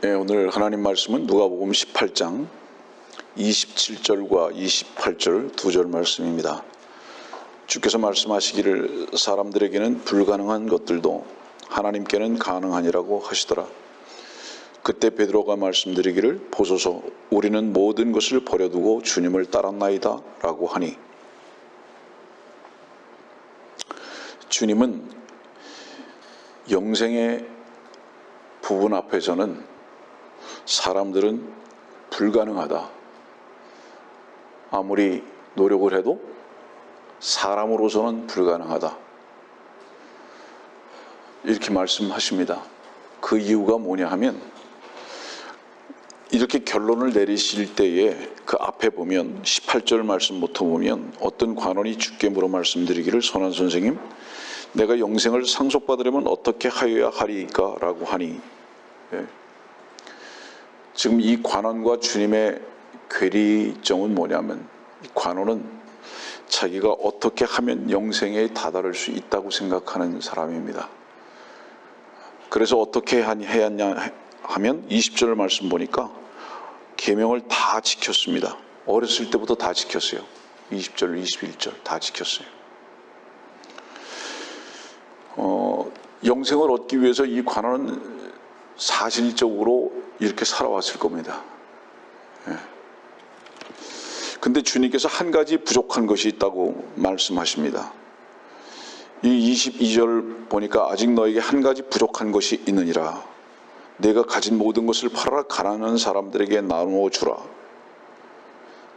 네, 오늘 하나님 말씀은 누가복음 18장 27절과 28절 두 절 말씀입니다. 주께서 말씀하시기를 사람들에게는 불가능한 것들도 하나님께는 가능하니라고 하시더라. 그때 베드로가 말씀드리기를 보소서 우리는 모든 것을 버려두고 주님을 따랐나이다 라고 하니, 주님은 영생의 부분 앞에서는 사람들은 불가능하다, 아무리 노력을 해도 사람으로서는 불가능하다, 이렇게 말씀하십니다. 그 이유가 뭐냐 하면, 이렇게 결론을 내리실 때에 그 앞에 보면 18절 말씀부터 보면 어떤 관원이 주께 물어 말씀드리기를 선한 선생님, 내가 영생을 상속받으려면 어떻게 하여야 하리까? 라고 하니, 지금 이 관원과 주님의 괴리점은 뭐냐면, 이 관원은 자기가 어떻게 하면 영생에 다다를 수 있다고 생각하는 사람입니다. 그래서 어떻게 해야 하냐 하면 20절 말씀 보니까 계명을 다 지켰습니다. 어렸을 때부터 다 지켰어요. 20절, 21절 다 지켰어요. 영생을 얻기 위해서 이 관원은 사실적으로 이렇게 살아왔을 겁니다. 근데 주님께서 한 가지 부족한 것이 있다고 말씀하십니다. 이 22절 보니까 아직 너에게 한 가지 부족한 것이 있느니라. 내가 가진 모든 것을 팔아라 가난한 사람들에게 나누어 주라.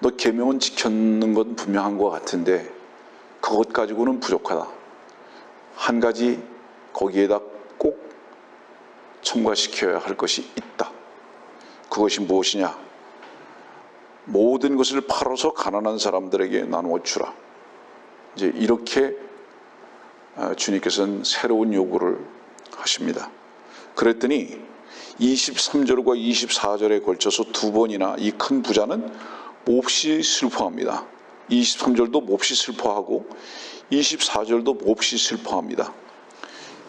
너 계명은 지켰는 건 분명한 것 같은데 그것 가지고는 부족하다. 한 가지 거기에다 꼭 첨가시켜야 할 것이 있다. 그것이 무엇이냐? 모든 것을 팔아서 가난한 사람들에게 나누어 주라. 이제 이렇게 주님께서는 새로운 요구를 하십니다. 그랬더니 23절과 24절에 걸쳐서 두 번이나 이 큰 부자는 몹시 슬퍼합니다. 23절도 몹시 슬퍼하고 24절도 몹시 슬퍼합니다.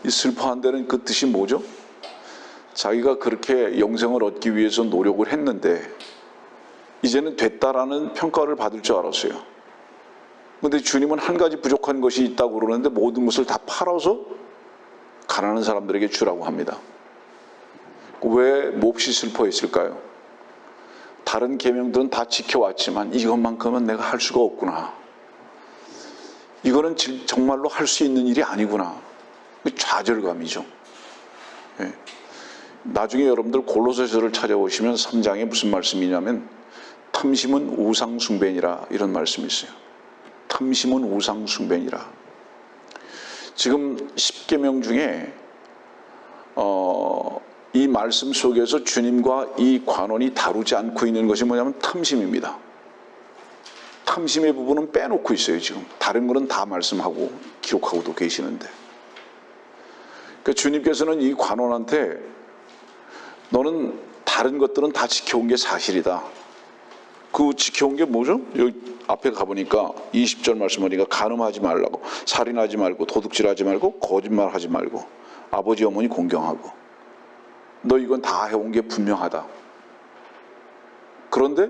이 슬퍼한 데는 그 뜻이 뭐죠? 자기가 그렇게 영생을 얻기 위해서 노력을 했는데 이제는 됐다라는 평가를 받을 줄 알았어요. 그런데 주님은 한 가지 부족한 것이 있다고 그러는데 모든 것을 다 팔아서 가난한 사람들에게 주라고 합니다. 왜 몹시 슬퍼했을까요? 다른 계명들은 다 지켜왔지만 이것만큼은 내가 할 수가 없구나. 이거는 정말로 할 수 있는 일이 아니구나. 좌절감이죠. 나중에 여러분들 골로새서를 찾아보시면 3장에 무슨 말씀이냐면 탐심은 우상 숭배니라 이런 말씀이 있어요. 탐심은 우상 숭배니라. 지금 10계명 중에 이 말씀 속에서 주님과 이 관원이 다루지 않고 있는 것이 뭐냐면 탐심입니다. 탐심의 부분은 빼놓고 있어요. 지금 다른 거는 다 말씀하고 기록하고도 계시는데, 그러니까 주님께서는 이 관원한테 너는 다른 것들은 다 지켜온 게 사실이다. 그 지켜온 게 뭐죠? 여기 앞에 가보니까 20절 말씀하니까 간음하지 말라고, 살인하지 말고, 도둑질하지 말고, 거짓말하지 말고, 아버지 어머니 공경하고. 너 이건 다 해온 게 분명하다. 그런데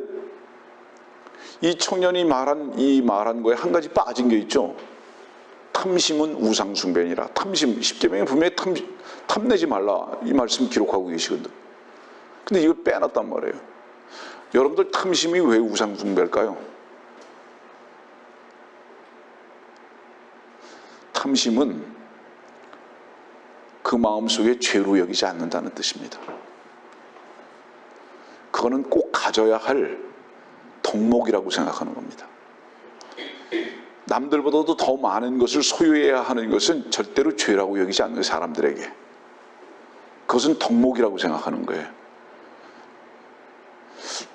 이 청년이 말한 거에 한 가지 빠진 게 있죠. 탐심은 우상숭배니라. 탐심, 10계명에 분명히 탐내지 말라 이 말씀 기록하고 계시거든요. 근데 이걸 빼놨단 말이에요. 여러분들 탐심이 왜 우상숭배일까요? 탐심은 그 마음속에 죄로 여기지 않는다는 뜻입니다. 그거는 꼭 가져야 할 덕목이라고 생각하는 겁니다. 남들보다도 더 많은 것을 소유해야 하는 것은 절대로 죄라고 여기지 않는 사람들에게. 그것은 덕목이라고 생각하는 거예요.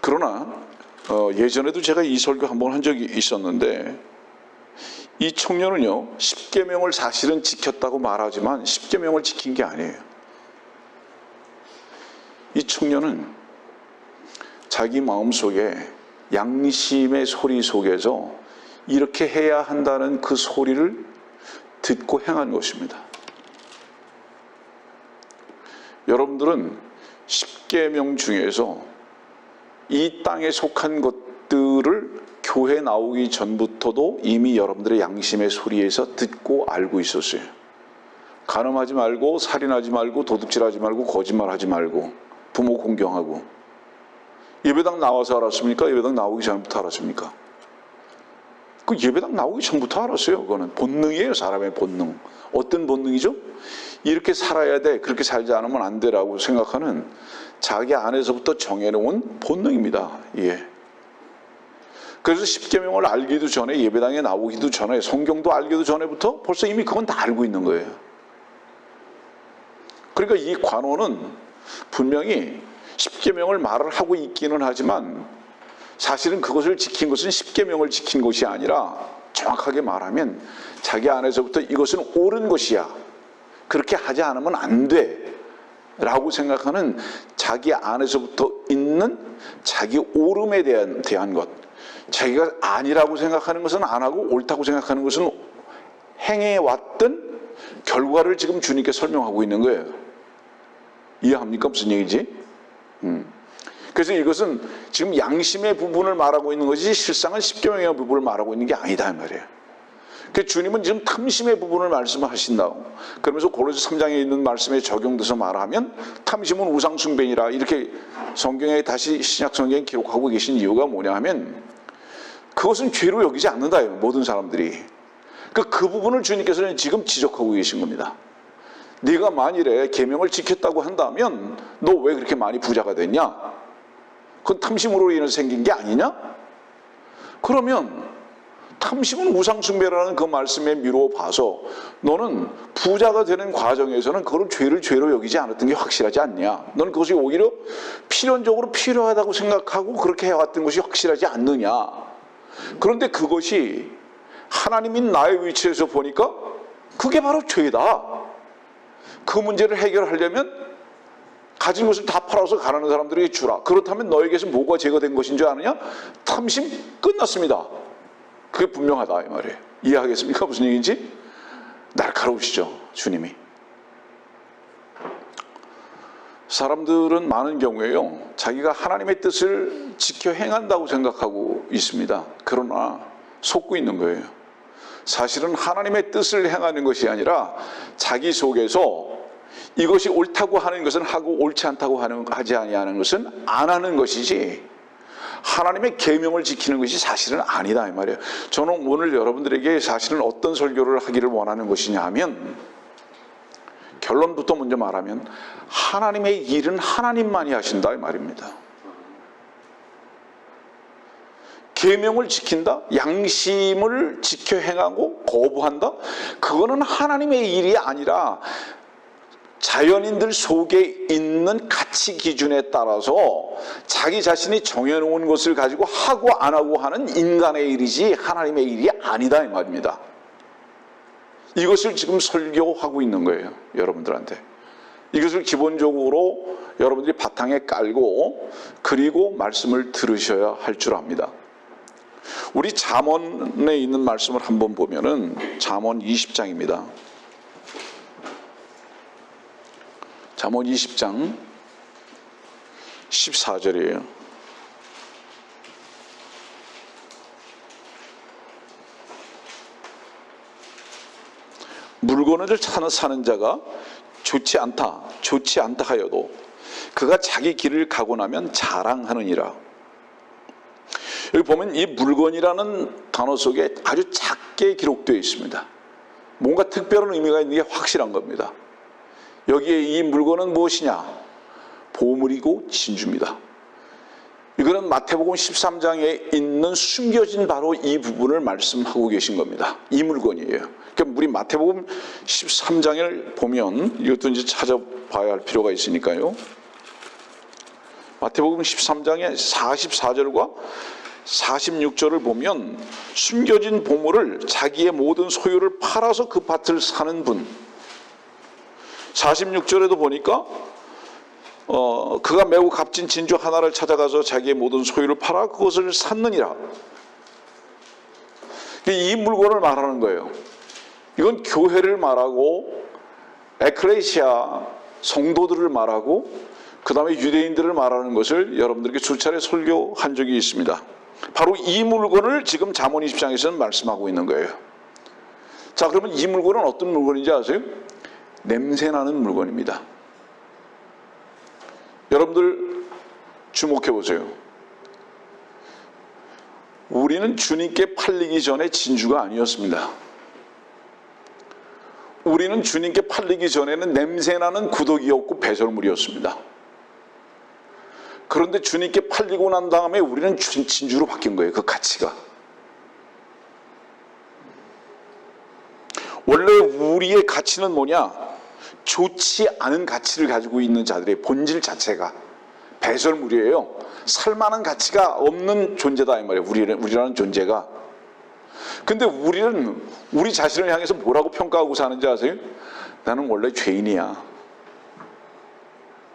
그러나 예전에도 제가 이 설교 한번 한 적이 있었는데, 이 청년은요 10계명을 사실은 지켰다고 말하지만 10계명을 지킨 게 아니에요. 이 청년은 자기 마음속에 양심의 소리 속에서 이렇게 해야 한다는 그 소리를 듣고 행한 것입니다. 여러분들은 십계명 중에서 이 땅에 속한 것들을 교회 나오기 전부터도 이미 여러분들의 양심의 소리에서 듣고 알고 있었어요. 간음하지 말고, 살인하지 말고, 도둑질하지 말고, 거짓말하지 말고, 부모 공경하고. 예배당 나와서 알았습니까? 예배당 나오기 전부터 알았습니까? 그 예배당 나오기 전부터 알았어요. 그거는 본능이에요. 사람의 본능. 어떤 본능이죠? 이렇게 살아야 돼, 그렇게 살지 않으면 안 되라고 생각하는 자기 안에서부터 정해놓은 본능입니다. 예. 그래서 십계명을 알기도 전에, 예배당에 나오기도 전에, 성경도 알기도 전에부터 벌써 이미 그건 다 알고 있는 거예요. 그러니까 이 관원은 분명히 십계명을 말을 하고 있기는 하지만 사실은 그것을 지킨 것은 십계명을 지킨 것이 아니라, 정확하게 말하면 자기 안에서부터 이것은 옳은 것이야, 그렇게 하지 않으면 안 돼 라고 생각하는 자기 안에서부터 있는 자기 옳음에 대한 것, 자기가 아니라고 생각하는 것은 안 하고 옳다고 생각하는 것은 행해왔던 결과를 지금 주님께 설명하고 있는 거예요. 이해합니까? 무슨 얘기지? 그래서 이것은 지금 양심의 부분을 말하고 있는 것이 실상은 십계명의 부분을 말하고 있는 게 아니다 이 말이에요. 그 주님은 지금 탐심의 부분을 말씀하신다고. 그러면서 고린도서 3장에 있는 말씀에 적용돼서 말하면 탐심은 우상 숭배니라, 이렇게 성경에 다시 신약 성경에 기록하고 계신 이유가 뭐냐 하면 그것은 죄로 여기지 않는다, 모든 사람들이. 그 부분을 주님께서는 지금 지적하고 계신 겁니다. 네가 만일에 계명을 지켰다고 한다면 너 왜 그렇게 많이 부자가 됐냐? 그건 탐심으로 인해서 생긴 게 아니냐? 그러면 탐심은 우상숭배라는 그 말씀에 미루어 봐서 너는 부자가 되는 과정에서는 그걸 죄로 여기지 않았던 게 확실하지 않냐? 너는 그것이 오히려 필연적으로 필요하다고 생각하고 그렇게 해왔던 것이 확실하지 않느냐? 그런데 그것이 하나님인 나의 위치에서 보니까 그게 바로 죄다. 그 문제를 해결하려면 가진 것을 다 팔아서 가난한 사람들에게 주라. 그렇다면 너에게서 뭐가 제거된 것인 줄 아느냐? 탐심 끝났습니다. 그게 분명하다 이 말이에요. 이해하겠습니까? 무슨 얘기인지? 날카로우시죠, 주님이. 사람들은 많은 경우에요, 자기가 하나님의 뜻을 지켜 행한다고 생각하고 있습니다. 그러나 속고 있는 거예요. 사실은 하나님의 뜻을 행하는 것이 아니라 자기 속에서 이것이 옳다고 하는 것은 하고 옳지 않다고 하지 아니하는 것은 안 하는 것이지, 하나님의 계명을 지키는 것이 사실은 아니다 이 말이에요. 저는 오늘 여러분들에게 사실은 어떤 설교를 하기를 원하는 것이냐 하면, 결론부터 먼저 말하면 하나님의 일은 하나님만이 하신다 이 말입니다. 계명을 지킨다, 양심을 지켜 행하고 거부한다, 그거는 하나님의 일이 아니라 자연인들 속에 있는 가치 기준에 따라서 자기 자신이 정해놓은 것을 가지고 하고 안 하고 하는 인간의 일이지 하나님의 일이 아니다 이 말입니다. 이것을 지금 설교하고 있는 거예요, 여러분들한테. 이것을 기본적으로 여러분들이 바탕에 깔고 그리고 말씀을 들으셔야 할 줄 압니다. 우리 잠언에 있는 말씀을 한번 보면은 잠언 20장입니다. 잠언 20장 14절이에요. 물건을 사는 자가 좋지 않다 하여도 그가 자기 길을 가고 나면 자랑하느니라. 여기 보면 이 물건이라는 단어 속에 아주 작게 기록되어 있습니다. 뭔가 특별한 의미가 있는 게 확실한 겁니다. 여기에 이 물건은 무엇이냐? 보물이고 진주입니다. 이거는 마태복음 13장에 있는 숨겨진 바로 이 부분을 말씀하고 계신 겁니다. 이 물건이에요. 그러니까 우리 마태복음 13장을 보면 이것도 이제 찾아봐야 할 필요가 있으니까요. 마태복음 13장의 44절과 46절을 보면 숨겨진 보물을, 자기의 모든 소유를 팔아서 그 밭을 사는 분. 46절에도 보니까 그가 매우 값진 진주 하나를 찾아가서 자기의 모든 소유를 팔아 그것을 샀느니라. 이 물건을 말하는 거예요. 이건 교회를 말하고 에클레시아 성도들을 말하고 그 다음에 유대인들을 말하는 것을 여러분들에게 수차례 설교한 적이 있습니다. 바로 이 물건을 지금 잠언 20장에서는 말씀하고 있는 거예요. 자, 그러면 이 물건은 어떤 물건인지 아세요? 냄새나는 물건입니다. 여러분들 주목해 보세요. 우리는 주님께 팔리기 전에 진주가 아니었습니다. 우리는 주님께 팔리기 전에는 냄새나는 구더기였고 배설물이었습니다. 그런데 주님께 팔리고 난 다음에 우리는 진주로 바뀐 거예요. 그 가치가. 원래 우리의 가치는 뭐냐? 좋지 않은 가치를 가지고 있는 자들의 본질 자체가 배설물이에요. 살만한 가치가 없는 존재다 이 말이에요. 우리라는 존재가. 근데 우리는 우리 자신을 향해서 뭐라고 평가하고 사는지 아세요? 나는 원래 죄인이야.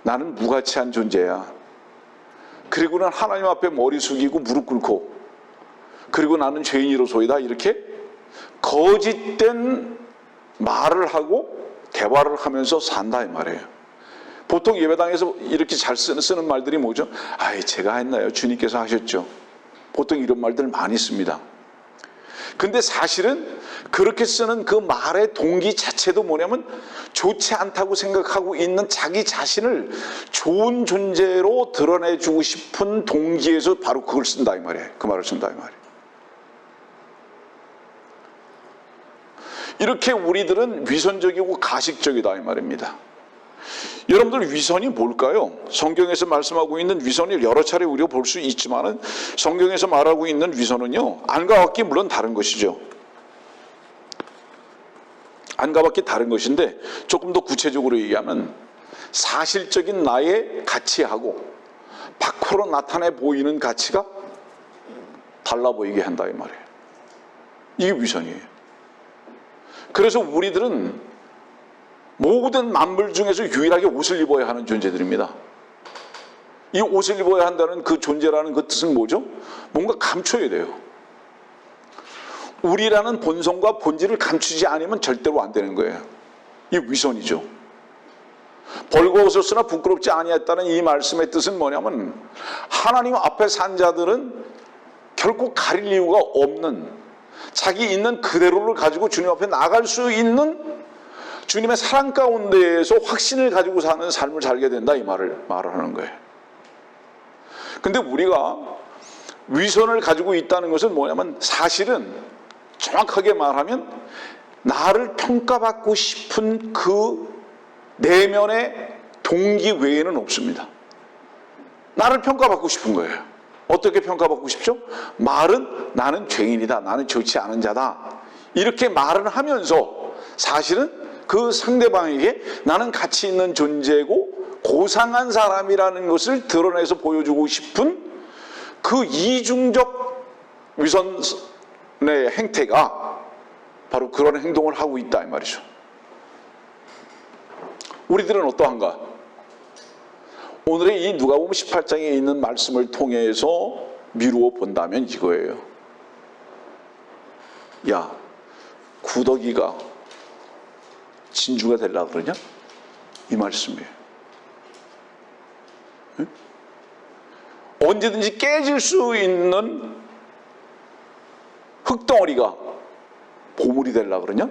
나는 무가치한 존재야. 그리고는 하나님 앞에 머리 숙이고 무릎 꿇고, 그리고 나는 죄인이로소이다, 이렇게 거짓된 말을 하고 대화를 하면서 산다 이 말이에요. 보통 예배당에서 이렇게 잘 쓰는 말들이 뭐죠? 아이, 제가 했나요? 주님께서 하셨죠. 보통 이런 말들 많이 씁니다. 근데 사실은 그렇게 쓰는 그 말의 동기 자체도 뭐냐면 좋지 않다고 생각하고 있는 자기 자신을 좋은 존재로 드러내주고 싶은 동기에서 바로 그걸 쓴다 이 말이에요. 그 말을 쓴다 이 말이에요. 이렇게 우리들은 위선적이고 가식적이다 이 말입니다. 여러분들, 위선이 뭘까요? 성경에서 말씀하고 있는 위선을 여러 차례 우리가 볼 수 있지만은 성경에서 말하고 있는 위선은요, 안과 밖이 물론 다른 것이죠. 안과 밖이 다른 것인데 조금 더 구체적으로 얘기하면 사실적인 나의 가치하고 밖으로 나타내 보이는 가치가 달라 보이게 한다 이 말이에요. 이게 위선이에요. 그래서 우리들은 모든 만물 중에서 유일하게 옷을 입어야 하는 존재들입니다. 이 옷을 입어야 한다는 그 존재라는 그 뜻은 뭐죠? 뭔가 감춰야 돼요. 우리라는 본성과 본질을 감추지 않으면 절대로 안 되는 거예요. 이 위선이죠. 벌거벗었으나 부끄럽지 아니했다는 이 말씀의 뜻은 뭐냐면 하나님 앞에 산 자들은 결코 가릴 이유가 없는, 자기 있는 그대로를 가지고 주님 앞에 나갈 수 있는 주님의 사랑 가운데에서 확신을 가지고 사는 삶을 살게 된다 이 말을 하는 거예요. 근데 우리가 위선을 가지고 있다는 것은 뭐냐면 사실은 정확하게 말하면 나를 평가받고 싶은 그 내면의 동기 외에는 없습니다. 나를 평가받고 싶은 거예요. 어떻게 평가받고 싶죠? 말은 나는 죄인이다, 나는 좋지 않은 자다, 이렇게 말을 하면서 사실은 그 상대방에게 나는 가치 있는 존재고 고상한 사람이라는 것을 드러내서 보여주고 싶은 그 이중적 위선의 행태가 바로 그런 행동을 하고 있다 이 말이죠. 우리들은 어떠한가? 오늘의 이 누가복음 18장에 있는 말씀을 통해서 미루어 본다면 이거예요. 야, 구더기가 진주가 되려고 그러냐? 이 말씀이에요. 응? 언제든지 깨질 수 있는 흙덩어리가 보물이 되려고 그러냐?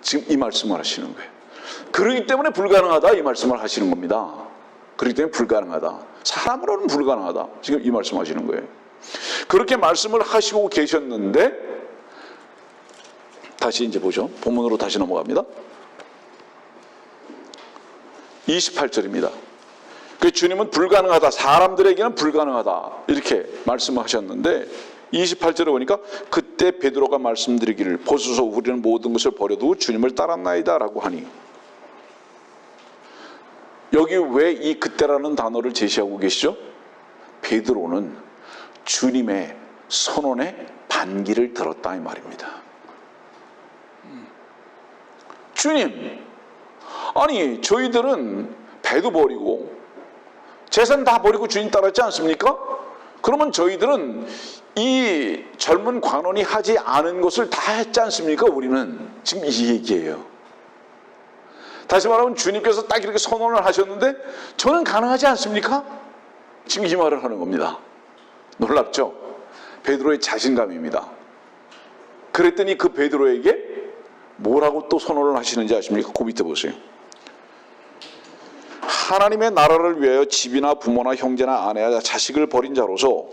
지금 이 말씀을 하시는 거예요. 그러기 때문에 불가능하다 이 말씀을 하시는 겁니다. 그렇기 때문에 불가능하다. 사람으로는 불가능하다. 지금 이 말씀하시는 거예요. 그렇게 말씀을 하시고 계셨는데 다시 이제 보죠. 본문으로 다시 넘어갑니다. 28절입니다. 그 주님은 불가능하다, 사람들에게는 불가능하다 이렇게 말씀하셨는데 28절에 보니까 그때 베드로가 말씀드리기를 보소서 우리는 모든 것을 버려두고 주님을 따랐나이다 라고 하니, 여기 왜 이 그때라는 단어를 제시하고 계시죠? 베드로는 주님의 선언에 반기를 들었다 이 말입니다. 주님, 아니 저희들은 배도 버리고 재산 다 버리고 주님 따랐지 않습니까? 그러면 저희들은 이 젊은 관원이 하지 않은 것을 다 했지 않습니까? 우리는 지금 이 얘기예요. 다시 말하면 주님께서 딱 이렇게 선언을 하셨는데 저는 가능하지 않습니까? 지금 이 말을 하는 겁니다. 놀랍죠? 베드로의 자신감입니다. 그랬더니 그 베드로에게 뭐라고 또 선언을 하시는지 아십니까? 그 밑에 보세요. 하나님의 나라를 위하여 집이나 부모나 형제나 아내나 자식을 버린 자로서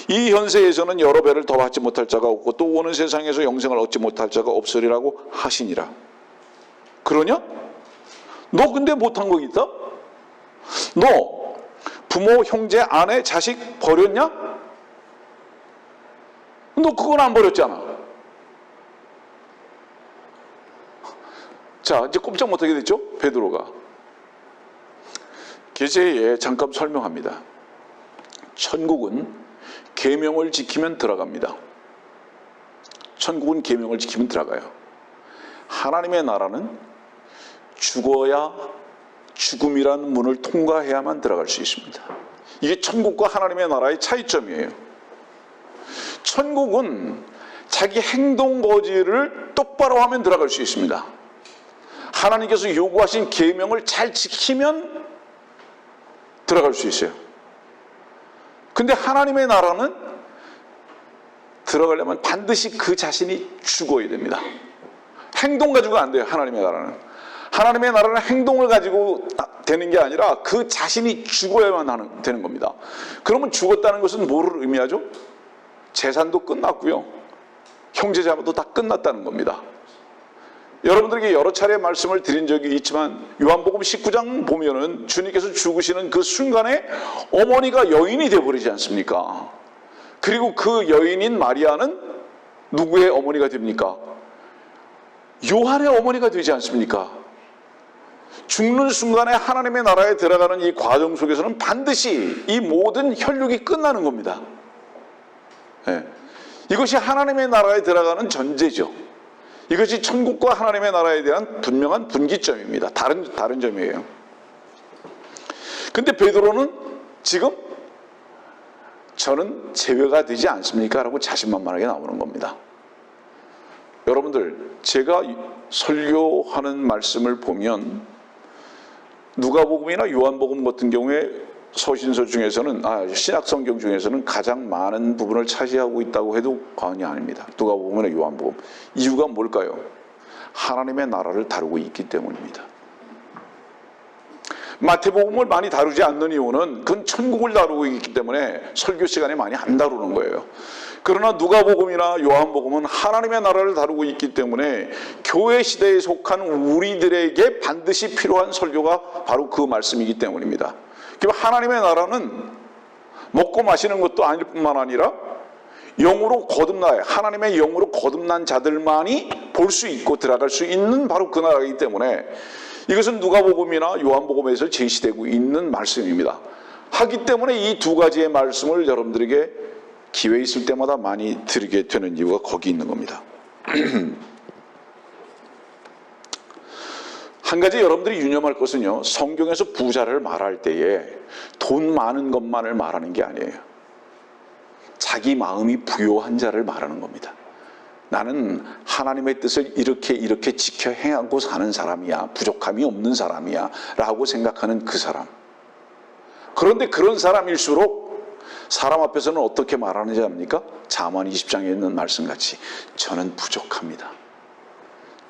이 현세에서는 여러 배를 더 받지 못할 자가 없고 또 오는 세상에서 영생을 얻지 못할 자가 없으리라고 하시니라. 그러냐? 너 근데 못한 거 있다? 너 부모, 형제, 아내, 자식 버렸냐? 너 그건 안 버렸잖아. 자, 이제 꼼짝 못하게 됐죠? 베드로가. 계시에 잠깐 설명합니다. 천국은 계명을 지키면 들어갑니다. 천국은 계명을 지키면 들어가요. 하나님의 나라는 죽어야 죽음이라는 문을 통과해야만 들어갈 수 있습니다. 이게 천국과 하나님의 나라의 차이점이에요. 천국은 자기 행동 거지를 똑바로 하면 들어갈 수 있습니다. 하나님께서 요구하신 계명을 잘 지키면 들어갈 수 있어요. 근데 하나님의 나라는 들어가려면 반드시 그 자신이 죽어야 됩니다. 행동 가지고 안 돼요. 하나님의 나라는. 하나님의 나라는 행동을 가지고 되는 게 아니라 그 자신이 죽어야만 되는 겁니다. 그러면 죽었다는 것은 뭐를 의미하죠? 재산도 끝났고요. 형제자매도 다 끝났다는 겁니다. 여러분들에게 여러 차례 말씀을 드린 적이 있지만 요한복음 19장 보면은 주님께서 죽으시는 그 순간에 어머니가 여인이 되어버리지 않습니까? 그리고 그 여인인 마리아는 누구의 어머니가 됩니까? 요한의 어머니가 되지 않습니까? 죽는 순간에 하나님의 나라에 들어가는 이 과정 속에서는 반드시 이 모든 혈육이 끝나는 겁니다. 네. 이것이 하나님의 나라에 들어가는 전제죠. 이것이 천국과 하나님의 나라에 대한 분명한 분기점입니다. 다른 점이에요. 근데 베드로는 지금 저는 제외가 되지 않습니까? 라고 자신만만하게 나오는 겁니다. 여러분들, 제가 설교하는 말씀을 보면 누가복음이나 요한복음 같은 경우에 서신서 중에서는 신약성경 중에서는 가장 많은 부분을 차지하고 있다고 해도 과언이 아닙니다. 누가복음이나 요한복음. 이유가 뭘까요? 하나님의 나라를 다루고 있기 때문입니다. 마태복음을 많이 다루지 않는 이유는 그건 천국을 다루고 있기 때문에 설교 시간에 많이 안 다루는 거예요. 그러나 누가복음이나 요한복음은 하나님의 나라를 다루고 있기 때문에 교회 시대에 속한 우리들에게 반드시 필요한 설교가 바로 그 말씀이기 때문입니다. 하나님의 나라는 먹고 마시는 것도 아닐 뿐만 아니라 영으로 거듭나요. 하나님의 영으로 거듭난 자들만이 볼 수 있고 들어갈 수 있는 바로 그 나라이기 때문에 이것은 누가복음이나 요한복음에서 제시되고 있는 말씀입니다. 하기 때문에 이 두 가지의 말씀을 여러분들에게 기회 있을 때마다 많이 드리게 되는 이유가 거기 있는 겁니다. 한 가지 여러분들이 유념할 것은요, 성경에서 부자를 말할 때에 돈 많은 것만을 말하는 게 아니에요. 자기 마음이 부요한 자를 말하는 겁니다. 나는 하나님의 뜻을 이렇게 지켜 행하고 사는 사람이야, 부족함이 없는 사람이야 라고 생각하는 그 사람. 그런데 그런 사람일수록 사람 앞에서는 어떻게 말하는지 압니까? 잠언 20장에 있는 말씀같이 저는 부족합니다,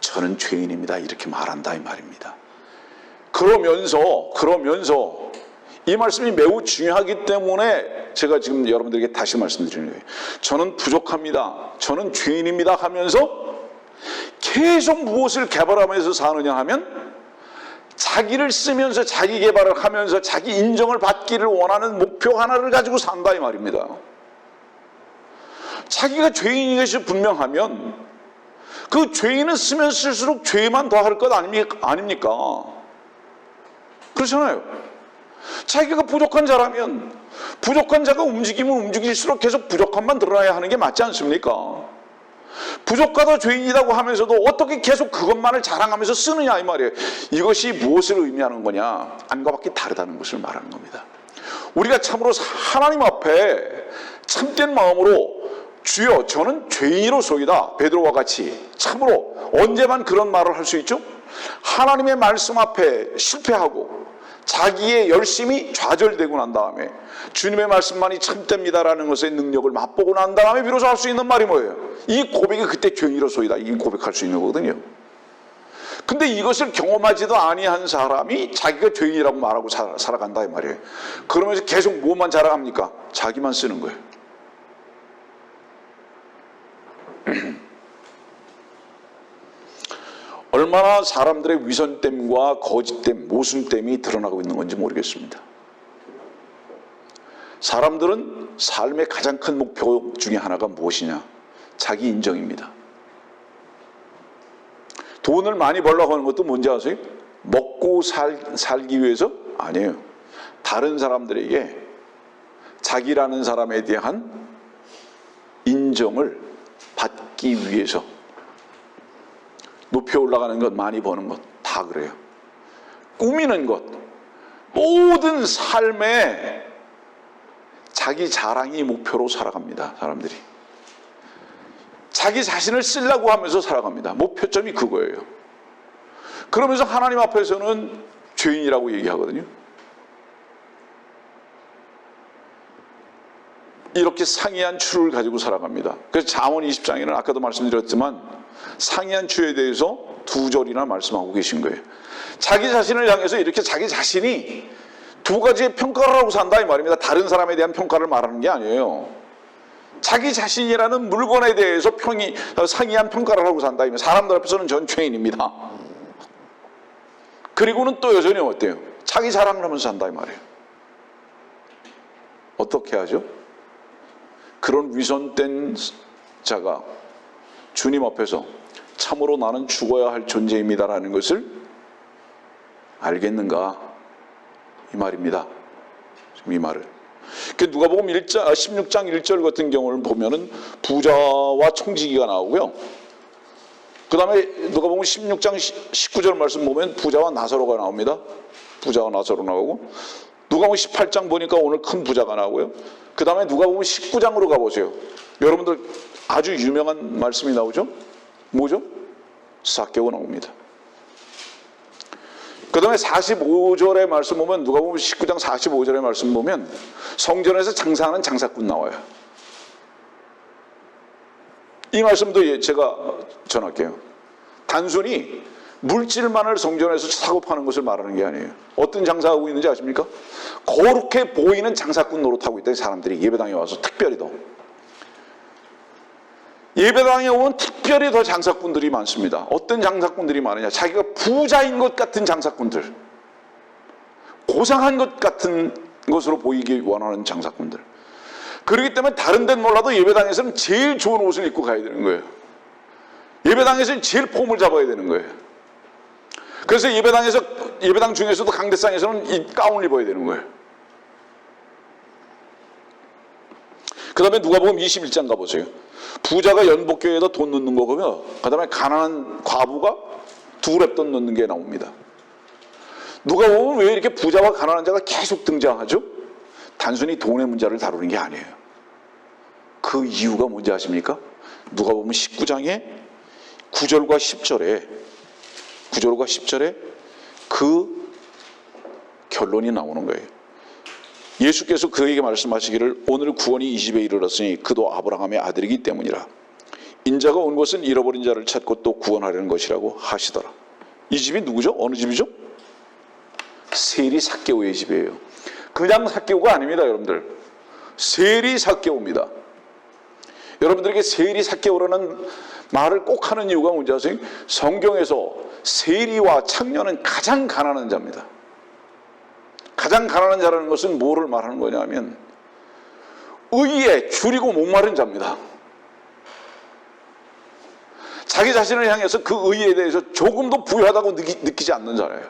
저는 죄인입니다, 이렇게 말한다 이 말입니다. 그러면서 이 말씀이 매우 중요하기 때문에 제가 지금 여러분들에게 다시 말씀드리는 거예요. 저는 부족합니다, 저는 죄인입니다 하면서 계속 무엇을 개발하면서 사느냐 하면 자기를 쓰면서 자기 개발을 하면서 자기 인정을 받기를 원하는 목표 하나를 가지고 산다 이 말입니다. 자기가 죄인인 것이 분명하면 그 죄인은 쓰면 쓸수록 죄만 더할 것 아닙니까? 그렇잖아요. 자기가 부족한 자라면 부족한 자가 움직이면 움직일수록 계속 부족함만 드러나야 하는 게 맞지 않습니까? 부족하다 죄인이라고 하면서도 어떻게 계속 그것만을 자랑하면서 쓰느냐 이 말이에요. 이것이 무엇을 의미하는 거냐? 안과 밖이 다르다는 것을 말하는 겁니다. 우리가 참으로 하나님 앞에 참된 마음으로 주여 저는 죄인으로소이다, 베드로와 같이 참으로 언제만 그런 말을 할 수 있죠? 하나님의 말씀 앞에 실패하고 자기의 열심이 좌절되고 난 다음에 주님의 말씀만이 참됩니다라는 것의 능력을 맛보고 난 다음에 비로소 할 수 있는 말이 뭐예요? 이 고백이 그때 죄인이로소이다, 이 고백할 수 있는 거거든요. 근데 이것을 경험하지도 아니한 사람이 자기가 죄인이라고 말하고 살아간다 이 말이에요. 그러면서 계속 뭐만 자랑합니까? 자기만 쓰는 거예요. 얼마나 사람들의 위선됨과 거짓됨, 모순됨이 드러나고 있는 건지 모르겠습니다. 사람들은 삶의 가장 큰 목표 중에 하나가 무엇이냐? 자기 인정입니다. 돈을 많이 벌려고 하는 것도 뭔지 아세요? 먹고 살기 위해서? 아니에요. 다른 사람들에게 자기라는 사람에 대한 인정을 받기 위해서 높이 올라가는 것, 많이 버는 것, 다 그래요. 꾸미는 것, 모든 삶에 자기 자랑이 목표로 살아갑니다. 사람들이 자기 자신을 쓰려고 하면서 살아갑니다. 목표점이 그거예요. 그러면서 하나님 앞에서는 죄인이라고 얘기하거든요. 이렇게 상이한 추를 가지고 살아갑니다. 그래서 잠언 20장에는 아까도 말씀드렸지만 상이한 추에 대해서 2절이나 말씀하고 계신 거예요. 자기 자신을 향해서 이렇게 자기 자신이 2가지의 평가를 하고 산다 이 말입니다. 다른 사람에 대한 평가를 말하는 게 아니에요. 자기 자신이라는 물건에 대해서 상이한 평가를 하고 산다. 사람들 앞에서는 전 죄인입니다. 그리고는 또 여전히 어때요? 자기 자랑을 하면서 산다 이 말이에요. 어떻게 하죠? 그런 위선된 자가 주님 앞에서 참으로 나는 죽어야 할 존재입니다라는 것을 알겠는가? 이 말입니다. 지금 이 말을. 누가복음 16장 1절 같은 경우를 보면은 부자와 청지기가 나오고요. 그 다음에 누가복음 16장 19절 말씀 보면 부자와 나사로가 나옵니다. 부자와 나사로 나오고, 누가복음 18장 보니까 오늘 큰 부자가 나오고요. 그 다음에 누가복음 19장으로 가보세요. 여러분들 아주 유명한 말씀이 나오죠? 뭐죠? 삭개오 나옵니다. 그 다음에 45절의 말씀 보면, 누가복음 19장 45절의 말씀 보면 성전에서 장사하는 장사꾼 나와요. 이 말씀도 제가 전할게요. 단순히 물질만을 성전에서 사고 파는 것을 말하는 게 아니에요. 어떤 장사하고 있는지 아십니까? 거룩해 보이는 장사꾼 노릇하고 있다. 사람들이 예배당에 와서 특별히 더. 예배당에 오면 특별히 더 장사꾼들이 많습니다. 어떤 장사꾼들이 많으냐? 자기가 부자인 것 같은 장사꾼들, 고상한 것 같은 것으로 보이기 원하는 장사꾼들. 그렇기 때문에 다른 데는 몰라도 예배당에서는 제일 좋은 옷을 입고 가야 되는 거예요. 예배당에서는 제일 폼을 잡아야 되는 거예요. 그래서 예배당 중에서도 강대상에서는 이 가운을 입어야 되는 거예요. 그 다음에 누가복음 21장 가보세요. 부자가 연복교에다 돈 넣는 거고요. 그 다음에 가난한 과부가 2랩돈 넣는 게 나옵니다. 누가 보면 왜 이렇게 부자와 가난한 자가 계속 등장하죠? 단순히 돈의 문제를 다루는 게 아니에요. 그 이유가 뭔지 아십니까? 누가 보면 19장에 9절과 10절에 그 결론이 나오는 거예요. 예수께서 그에게 말씀하시기를 오늘 구원이 이 집에 이르렀으니 그도 아브라함의 아들이기 때문이라. 인자가 온 것은 잃어버린 자를 찾고 또 구원하려는 것이라고 하시더라. 이 집이 누구죠? 어느 집이죠? 세리 삭개오의 집이에요. 그냥 삭개오가 아닙니다, 여러분들. 세리 삭개오입니다. 여러분들에게 세리 삭개오라는 말을 꼭 하는 이유가 뭔지 아세요? 성경에서 세리와 창녀는 가장 가난한 자입니다. 가장 가난한 자라는 것은 뭐를 말하는 거냐면 의에 줄이고 목마른 자입니다. 자기 자신을 향해서 그 의에 대해서 조금도 부유하다고 느끼지 않는 자예요.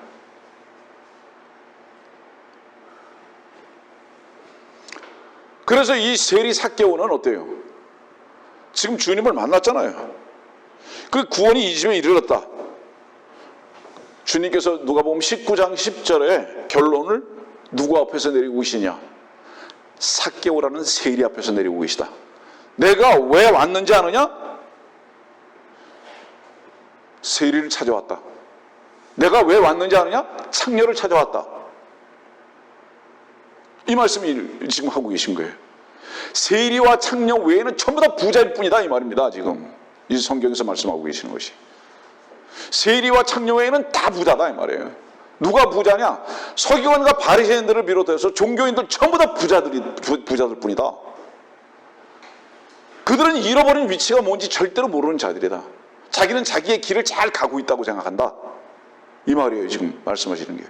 그래서 이 세리 삭개오는 어때요? 지금 주님을 만났잖아요. 그 구원이 이 집에 이르렀다. 주님께서 누가복음 19장 10절에 결론을 누구 앞에서 내리고 계시냐? 삭개오라는 세리 앞에서 내리고 계시다. 내가 왜 왔는지 아느냐? 세리를 찾아왔다. 내가 왜 왔는지 아느냐? 창녀를 찾아왔다. 이 말씀을 지금 하고 계신 거예요. 세리와 창녀 외에는 전부 다 부자일 뿐이다 이 말입니다. 지금 이 성경에서 말씀하고 계시는 것이. 세리와 창녀 외에는 다 부자다 이 말이에요. 누가 부자냐? 서기관과 바리새인들을 비롯해서 종교인들 전부 다 부자들 뿐이다. 그들은 잃어버린 위치가 뭔지 절대로 모르는 자들이다. 자기는 자기의 길을 잘 가고 있다고 생각한다. 이 말이에요. 지금 말씀하시는 게.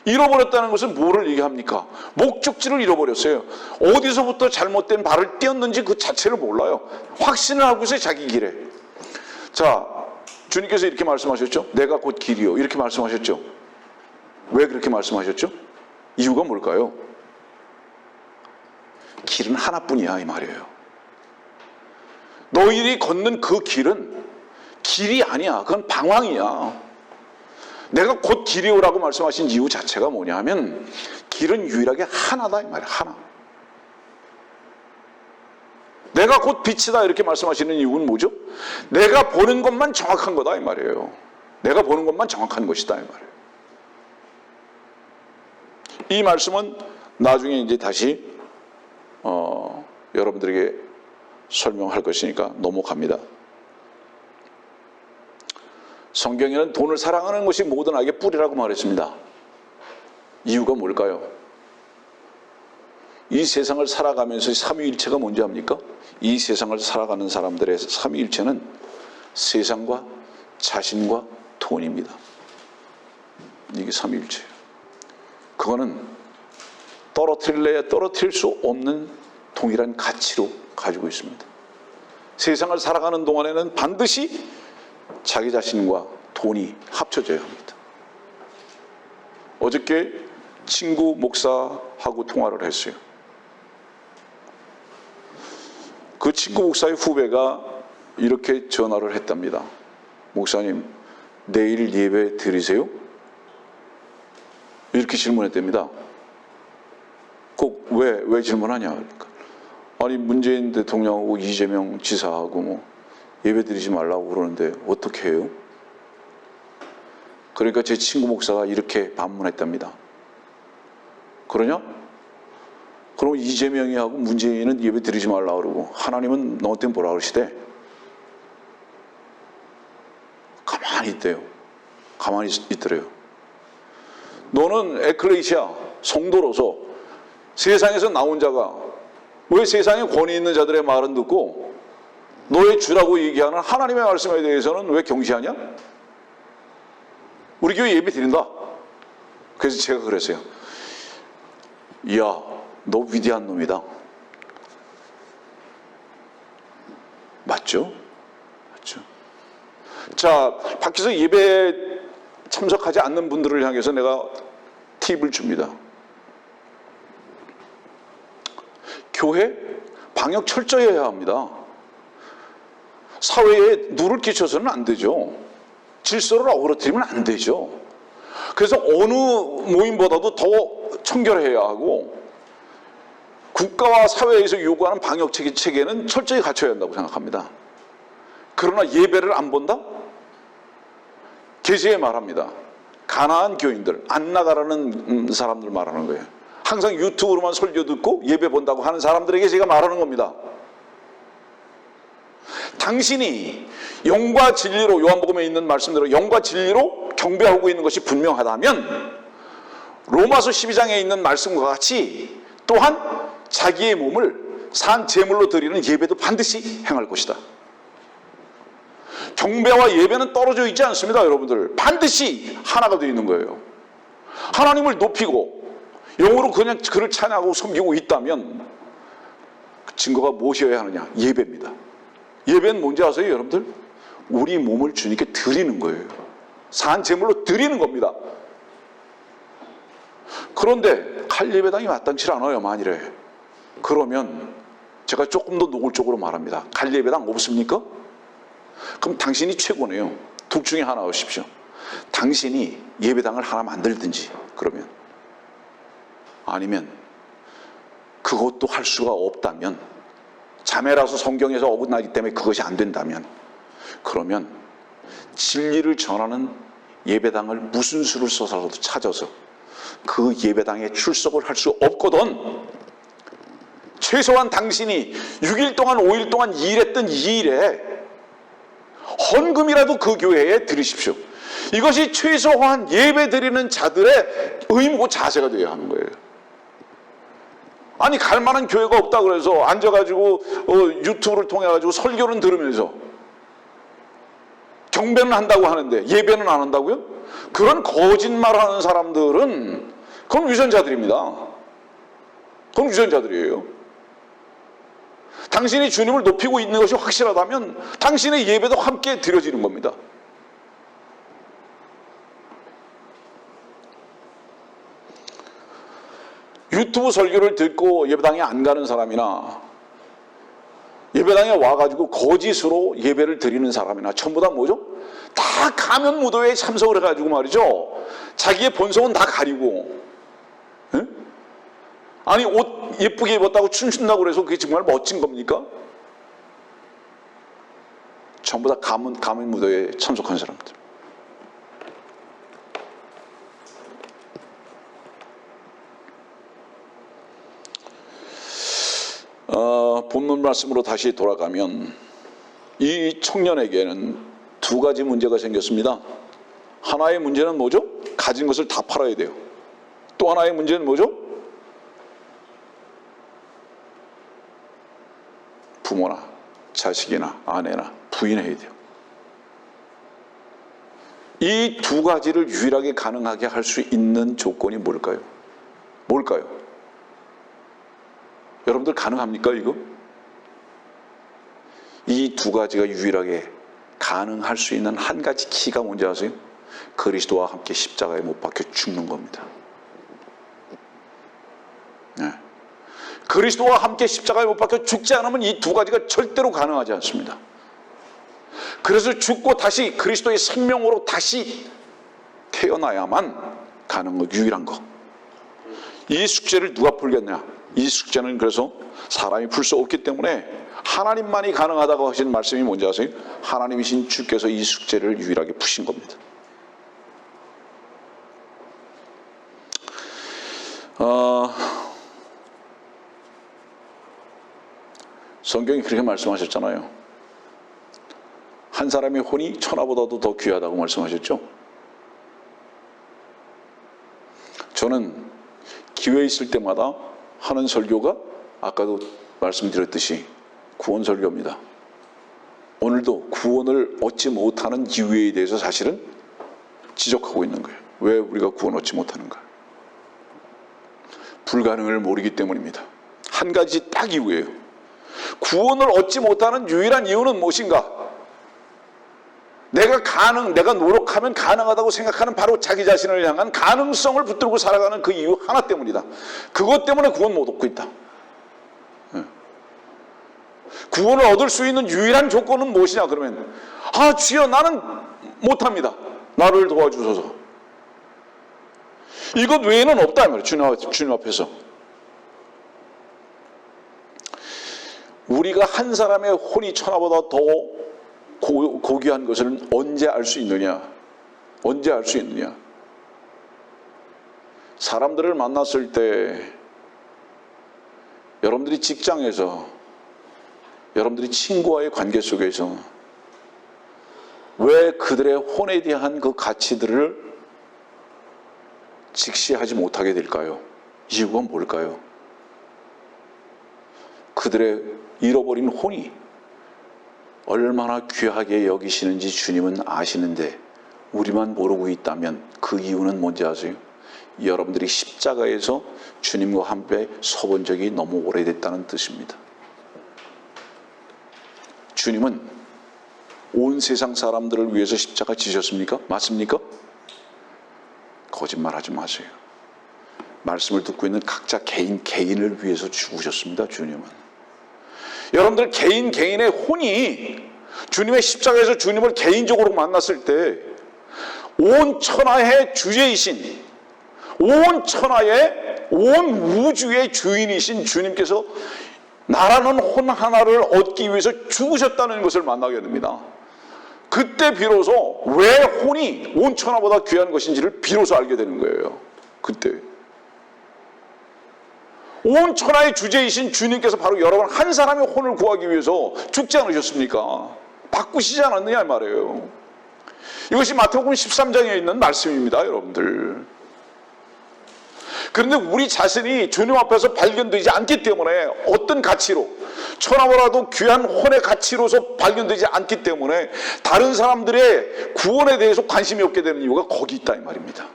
잃어버렸다는 것은 뭐를 얘기합니까? 목적지를 잃어버렸어요. 어디서부터 잘못된 발을 띄었는지 그 자체를 몰라요. 확신을 하고 있어요. 자기 길에. 자, 주님께서 이렇게 말씀하셨죠. 내가 곧 길이요. 이렇게 말씀하셨죠. 왜 그렇게 말씀하셨죠? 이유가 뭘까요? 길은 하나뿐이야 이 말이에요. 너희들이 걷는 그 길은 길이 아니야. 그건 방황이야. 내가 곧 길이오라고 말씀하신 이유 자체가 뭐냐 하면 길은 유일하게 하나다 이 말이야. 하나. 내가 곧 빛이다 이렇게 말씀하시는 이유는 뭐죠? 내가 보는 것만 정확한 거다 이 말이에요. 내가 보는 것만 정확한 것이다 이 말이에요. 이 말씀은 나중에 이제 다시 여러분들에게 설명할 것이니까 넘어갑니다. 성경에는 돈을 사랑하는 것이 모든 악의 뿌리라고 말했습니다. 이유가 뭘까요? 이 세상을 살아가면서 삼위일체가 뭔지 압니까? 이 세상을 살아가는 사람들의 삼위일체는 세상과 자신과 돈입니다. 이게 삼위일체예요. 그거는 떨어뜨릴래야 떨어뜨릴 수 없는 동일한 가치로 가지고 있습니다. 세상을 살아가는 동안에는 반드시 자기 자신과 돈이 합쳐져야 합니다. 어저께 친구 목사하고 통화를 했어요. 그 친구 목사의 후배가 이렇게 전화를 했답니다. 목사님, 내일 예배 드리세요? 이렇게 질문했답니다. 꼭 왜 질문하냐? 그러니까 아니 문재인 대통령하고 이재명 지사하고 뭐 예배 드리지 말라고 그러는데 어떻게 해요? 그러니까 제 친구 목사가 이렇게 반문했답니다. 그러냐? 그럼 이재명이 하고 문재인은 예배 드리지 말라고 그러고 하나님은 너한테 뭐라 그러시대? 가만히 있대요. 가만히 있더래요. 너는 에클레시아 성도로서 세상에서 나온 자가 왜 세상에 권위 있는 자들의 말은 듣고 너의 주라고 얘기하는 하나님의 말씀에 대해서는 왜 경시하냐? 우리 교회 예배 드린다. 그래서 제가 그랬어요. 이야, 너 위대한 놈이다. 맞죠? 맞죠? 자, 밖에서 예배 참석하지 않는 분들을 향해서 내가 팁을 줍니다. 교회 방역 철저히 해야 합니다. 사회에 누를 끼쳐서는 안 되죠. 질서를 어그러뜨리면 안 되죠. 그래서 어느 모임보다도 더 청결해야 하고 국가와 사회에서 요구하는 방역 체계는 철저히 갖춰야 한다고 생각합니다. 그러나 예배를 안 본다? 계시에 말합니다. 가난한 교인들, 안 나가라는 사람들 말하는 거예요. 항상 유튜브로만 설교 듣고 예배 본다고 하는 사람들에게 제가 말하는 겁니다. 당신이 영과 진리로, 요한복음에 있는 말씀대로 영과 진리로 경배하고 있는 것이 분명하다면 로마서 12장에 있는 말씀과 같이 또한 자기의 몸을 산 제물로 드리는 예배도 반드시 행할 것이다. 경배와 예배는 떨어져 있지 않습니다. 여러분들 반드시 하나가 되어 있는 거예요. 하나님을 높이고 영으로 그냥 그를 찬양하고 섬기고 있다면 그 증거가 무엇이어야 하느냐? 예배입니다. 예배는 뭔지 아세요, 여러분들? 우리 몸을 주님께 드리는 거예요. 산 제물로 드리는 겁니다. 그런데 칼 예배당이 마땅치 않아요, 만일에. 그러면 제가 조금 더 노골적으로 말합니다. 칼 예배당 없습니까? 그럼 당신이 최고네요. 둘 중에 하나 하십시오. 당신이 예배당을 하나 만들든지, 그러면. 아니면 그것도 할 수가 없다면, 자매라서 성경에서 어긋나기 때문에 그것이 안 된다면, 그러면 진리를 전하는 예배당을 무슨 수를 써서라도 찾아서 그 예배당에 출석을 할 수 없거든 최소한 당신이 6일 동안 5일 동안 일했던 이 일에 헌금이라도 그 교회에 드리십시오. 이것이 최소한 예배 드리는 자들의 의무고 자세가 되어야 하는 거예요. 아니 갈 만한 교회가 없다 그래서 앉아가지고 유튜브를 통해 가지고 설교는 들으면서 경배는 한다고 하는데 예배는 안 한다고요? 그런 거짓말하는 사람들은 그건 위선자들입니다. 그건 위선자들이에요. 당신이 주님을 높이고 있는 것이 확실하다면 당신의 예배도 함께 드려지는 겁니다. 유튜브 설교를 듣고 예배당에 안 가는 사람이나 예배당에 와가지고 거짓으로 예배를 드리는 사람이나 전부 다 뭐죠? 다 가면 무도회에 참석을 해가지고 말이죠. 자기의 본성은 다 가리고 에? 아니 옷 예쁘게 입었다고 춤춘다고 그래서 그게 정말 멋진 겁니까? 전부 다 가면 무도회에 참석한 사람들. 본문 말씀으로 다시 돌아가면 이 청년에게는 두 가지 문제가 생겼습니다. 하나의 문제는 뭐죠? 가진 것을 다 팔아야 돼요. 또 하나의 문제는 뭐죠? 부모나 자식이나 아내나 부인해야 돼요. 이 두 가지를 유일하게 가능하게 할 수 있는 조건이 뭘까요? 뭘까요? 여러분들 가능합니까 이거? 이 두 가지가 유일하게 가능할 수 있는 한 가지 키가 뭔지 아세요? 그리스도와 함께 십자가에 못 박혀 죽는 겁니다. 네. 그리스도와 함께 십자가에 못 박혀 죽지 않으면 이 두 가지가 절대로 가능하지 않습니다. 그래서 죽고 다시 그리스도의 생명으로 다시 태어나야만 가능한 유일한 것. 이 숙제를 누가 풀겠냐? 이 숙제는 그래서 사람이 풀 수 없기 때문에 하나님만이 가능하다고 하신 말씀이 뭔지 아세요? 하나님이신 주께서 이 숙제를 유일하게 푸신 겁니다. 성경이 그렇게 말씀하셨잖아요. 한 사람의 혼이 천하보다도 더 귀하다고 말씀하셨죠. 저는 기회 있을 때마다 하는 설교가 아까도 말씀드렸듯이 구원 설교입니다. 오늘도 구원을 얻지 못하는 이유에 대해서 사실은 지적하고 있는 거예요. 왜 우리가 구원 얻지 못하는가? 불가능을 모르기 때문입니다. 한 가지 딱 이유예요. 구원을 얻지 못하는 유일한 이유는 무엇인가? 내가 노력하면 가능하다고 생각하는 바로 자기 자신을 향한 가능성을 붙들고 살아가는 그 이유 하나 때문이다. 그것 때문에 구원 못 얻고 있다. 구원을 얻을 수 있는 유일한 조건은 무엇이냐 그러면 주여 나는 못합니다. 나를 도와주소서. 이것 외에는 없다 말이에요. 주님 앞에서. 우리가 한 사람의 혼이 천하보다 더 고귀한 것을 언제 알 수 있느냐? 언제 알 수 있느냐? 사람들을 만났을 때 여러분들이 직장에서 여러분들이 친구와의 관계 속에서 왜 그들의 혼에 대한 그 가치들을 직시하지 못하게 될까요? 이유가 뭘까요? 그들의 잃어버린 혼이 얼마나 귀하게 여기시는지 주님은 아시는데 우리만 모르고 있다면 그 이유는 뭔지 아세요? 여러분들이 십자가에서 주님과 함께 서본 적이 너무 오래됐다는 뜻입니다. 주님은 온 세상 사람들을 위해서 십자가 지셨습니까? 맞습니까? 거짓말하지 마세요. 말씀을 듣고 있는 각자 개인을 위해서 죽으셨습니다. 주님은. 여러분들 개인의 혼이 주님의 십자가에서 주님을 개인적으로 만났을 때 온 천하의 주제이신, 온 천하의 온 우주의 주인이신 주님께서 나라는 혼 하나를 얻기 위해서 죽으셨다는 것을 만나게 됩니다. 그때 비로소 왜 혼이 온 천하보다 귀한 것인지를 비로소 알게 되는 거예요. 그때 온 천하의 주제이신 주님께서 바로 여러분 한 사람의 혼을 구하기 위해서 죽지 않으셨습니까? 바꾸시지 않았느냐 이 말이에요. 이것이 마태복음 13장에 있는 말씀입니다, 여러분들. 그런데 우리 자신이 주님 앞에서 발견되지 않기 때문에 어떤 가치로, 천하보다도 귀한 혼의 가치로서 발견되지 않기 때문에 다른 사람들의 구원에 대해서 관심이 없게 되는 이유가 거기 있다 이 말입니다.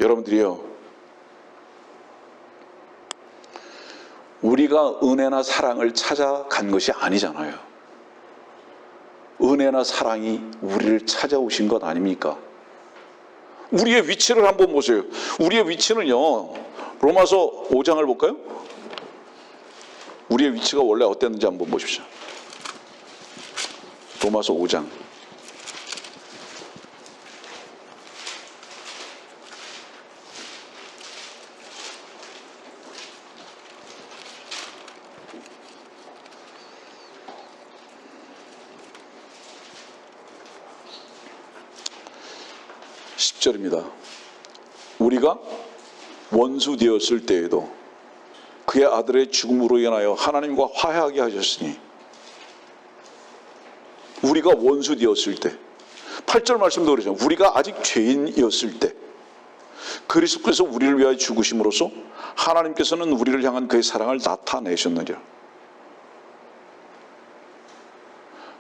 여러분들이요, 우리가 은혜나 사랑을 찾아간 것이 아니잖아요. 은혜나 사랑이 우리를 찾아오신 것 아닙니까? 우리의 위치를 한번 보세요. 우리의 위치는요, 로마서 5장을 볼까요? 우리의 위치가 원래 어땠는지 한번 보십시오. 로마서 5장. 입니다. 우리가 원수 되었을 때에도 그의 아들의 죽음으로 인하여 하나님과 화해하게 하셨으니, 우리가 원수 되었을 때, 8절 말씀도 그러죠. 우리가 아직 죄인이었을 때 그리스도께서 우리를 위하여 죽으심으로써 하나님께서는 우리를 향한 그의 사랑을 나타내셨느니라.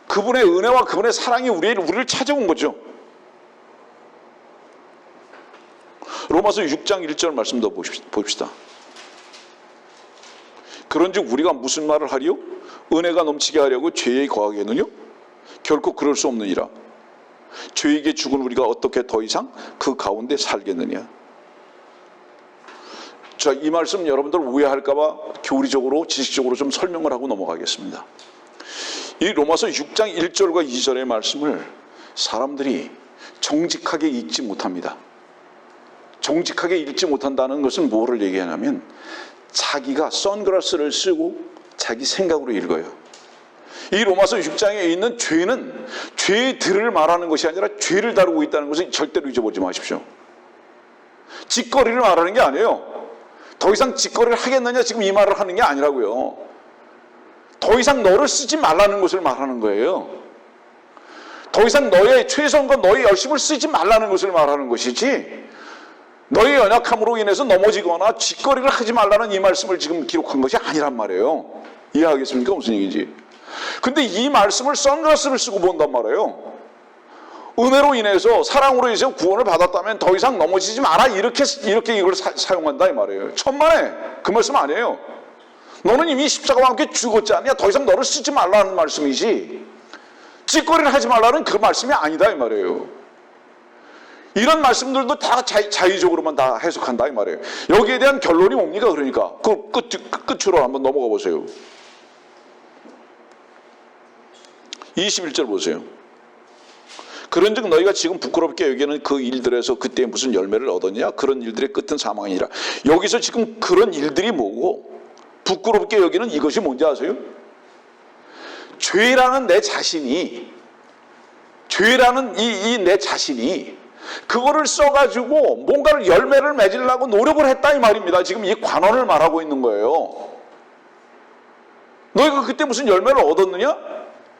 그분의 은혜와 그분의 사랑이 우리를 찾아온 거죠. 로마서 6장 1절 말씀도 봅시다. 그런즉 우리가 무슨 말을 하리요? 은혜가 넘치게 하려고 죄에 거하겠느냐? 결코 그럴 수 없느니라. 죄에게 죽은 우리가 어떻게 더 이상 그 가운데 살겠느냐? 자, 이 말씀 여러분들 오해할까 봐 교리적으로 지식적으로 좀 설명을 하고 넘어가겠습니다. 이 로마서 6장 1절과 2절의 말씀을 사람들이 정직하게 읽지 못합니다. 정직하게 읽지 못한다는 것은 뭐를 얘기하냐면, 자기가 선글라스를 쓰고 자기 생각으로 읽어요. 이 로마서 6장에 있는 죄는 죄들을 말하는 것이 아니라 죄를 다루고 있다는 것을 절대로 잊어버리지 마십시오. 짓거리를 말하는 게 아니에요. 더 이상 짓거리를 하겠느냐 지금 이 말을 하는 게 아니라고요. 더 이상 너를 쓰지 말라는 것을 말하는 거예요. 더 이상 너의 최선과 너의 열심을 쓰지 말라는 것을 말하는 것이지, 너의 연약함으로 인해서 넘어지거나 짓거리를 하지 말라는 이 말씀을 지금 기록한 것이 아니란 말이에요. 이해하겠습니까? 무슨 얘기인지. 근데 이 말씀을 선글라스를 쓰고 본단 말이에요. 은혜로 인해서, 사랑으로 인해서 구원을 받았다면 더 이상 넘어지지 마라, 이렇게 이걸 사용한다 이 말이에요. 천만에 그 말씀 아니에요. 너는 이미 십자가와 함께 죽었지 않냐? 더 이상 너를 쓰지 말라는 말씀이지, 짓거리를 하지 말라는 그 말씀이 아니다 이 말이에요. 이런 말씀들도 다 자의적으로만 다 해석한다 이 말이에요. 여기에 대한 결론이 뭡니까? 그러니까 그 끝으로 한번 넘어가 보세요. 21절 보세요. 그런즉 너희가 지금 부끄럽게 여기는 그 일들에서 그때 무슨 열매를 얻었냐? 그런 일들의 끝은 사망이니라. 여기서 지금 그런 일들이 뭐고 부끄럽게 여기는 이것이 뭔지 아세요? 죄라는 내 자신이, 죄라는 이 내 자신이 그거를 써가지고 뭔가를 열매를 맺으려고 노력을 했다 이 말입니다. 지금 이 관원을 말하고 있는 거예요. 너희가 그때 무슨 열매를 얻었느냐?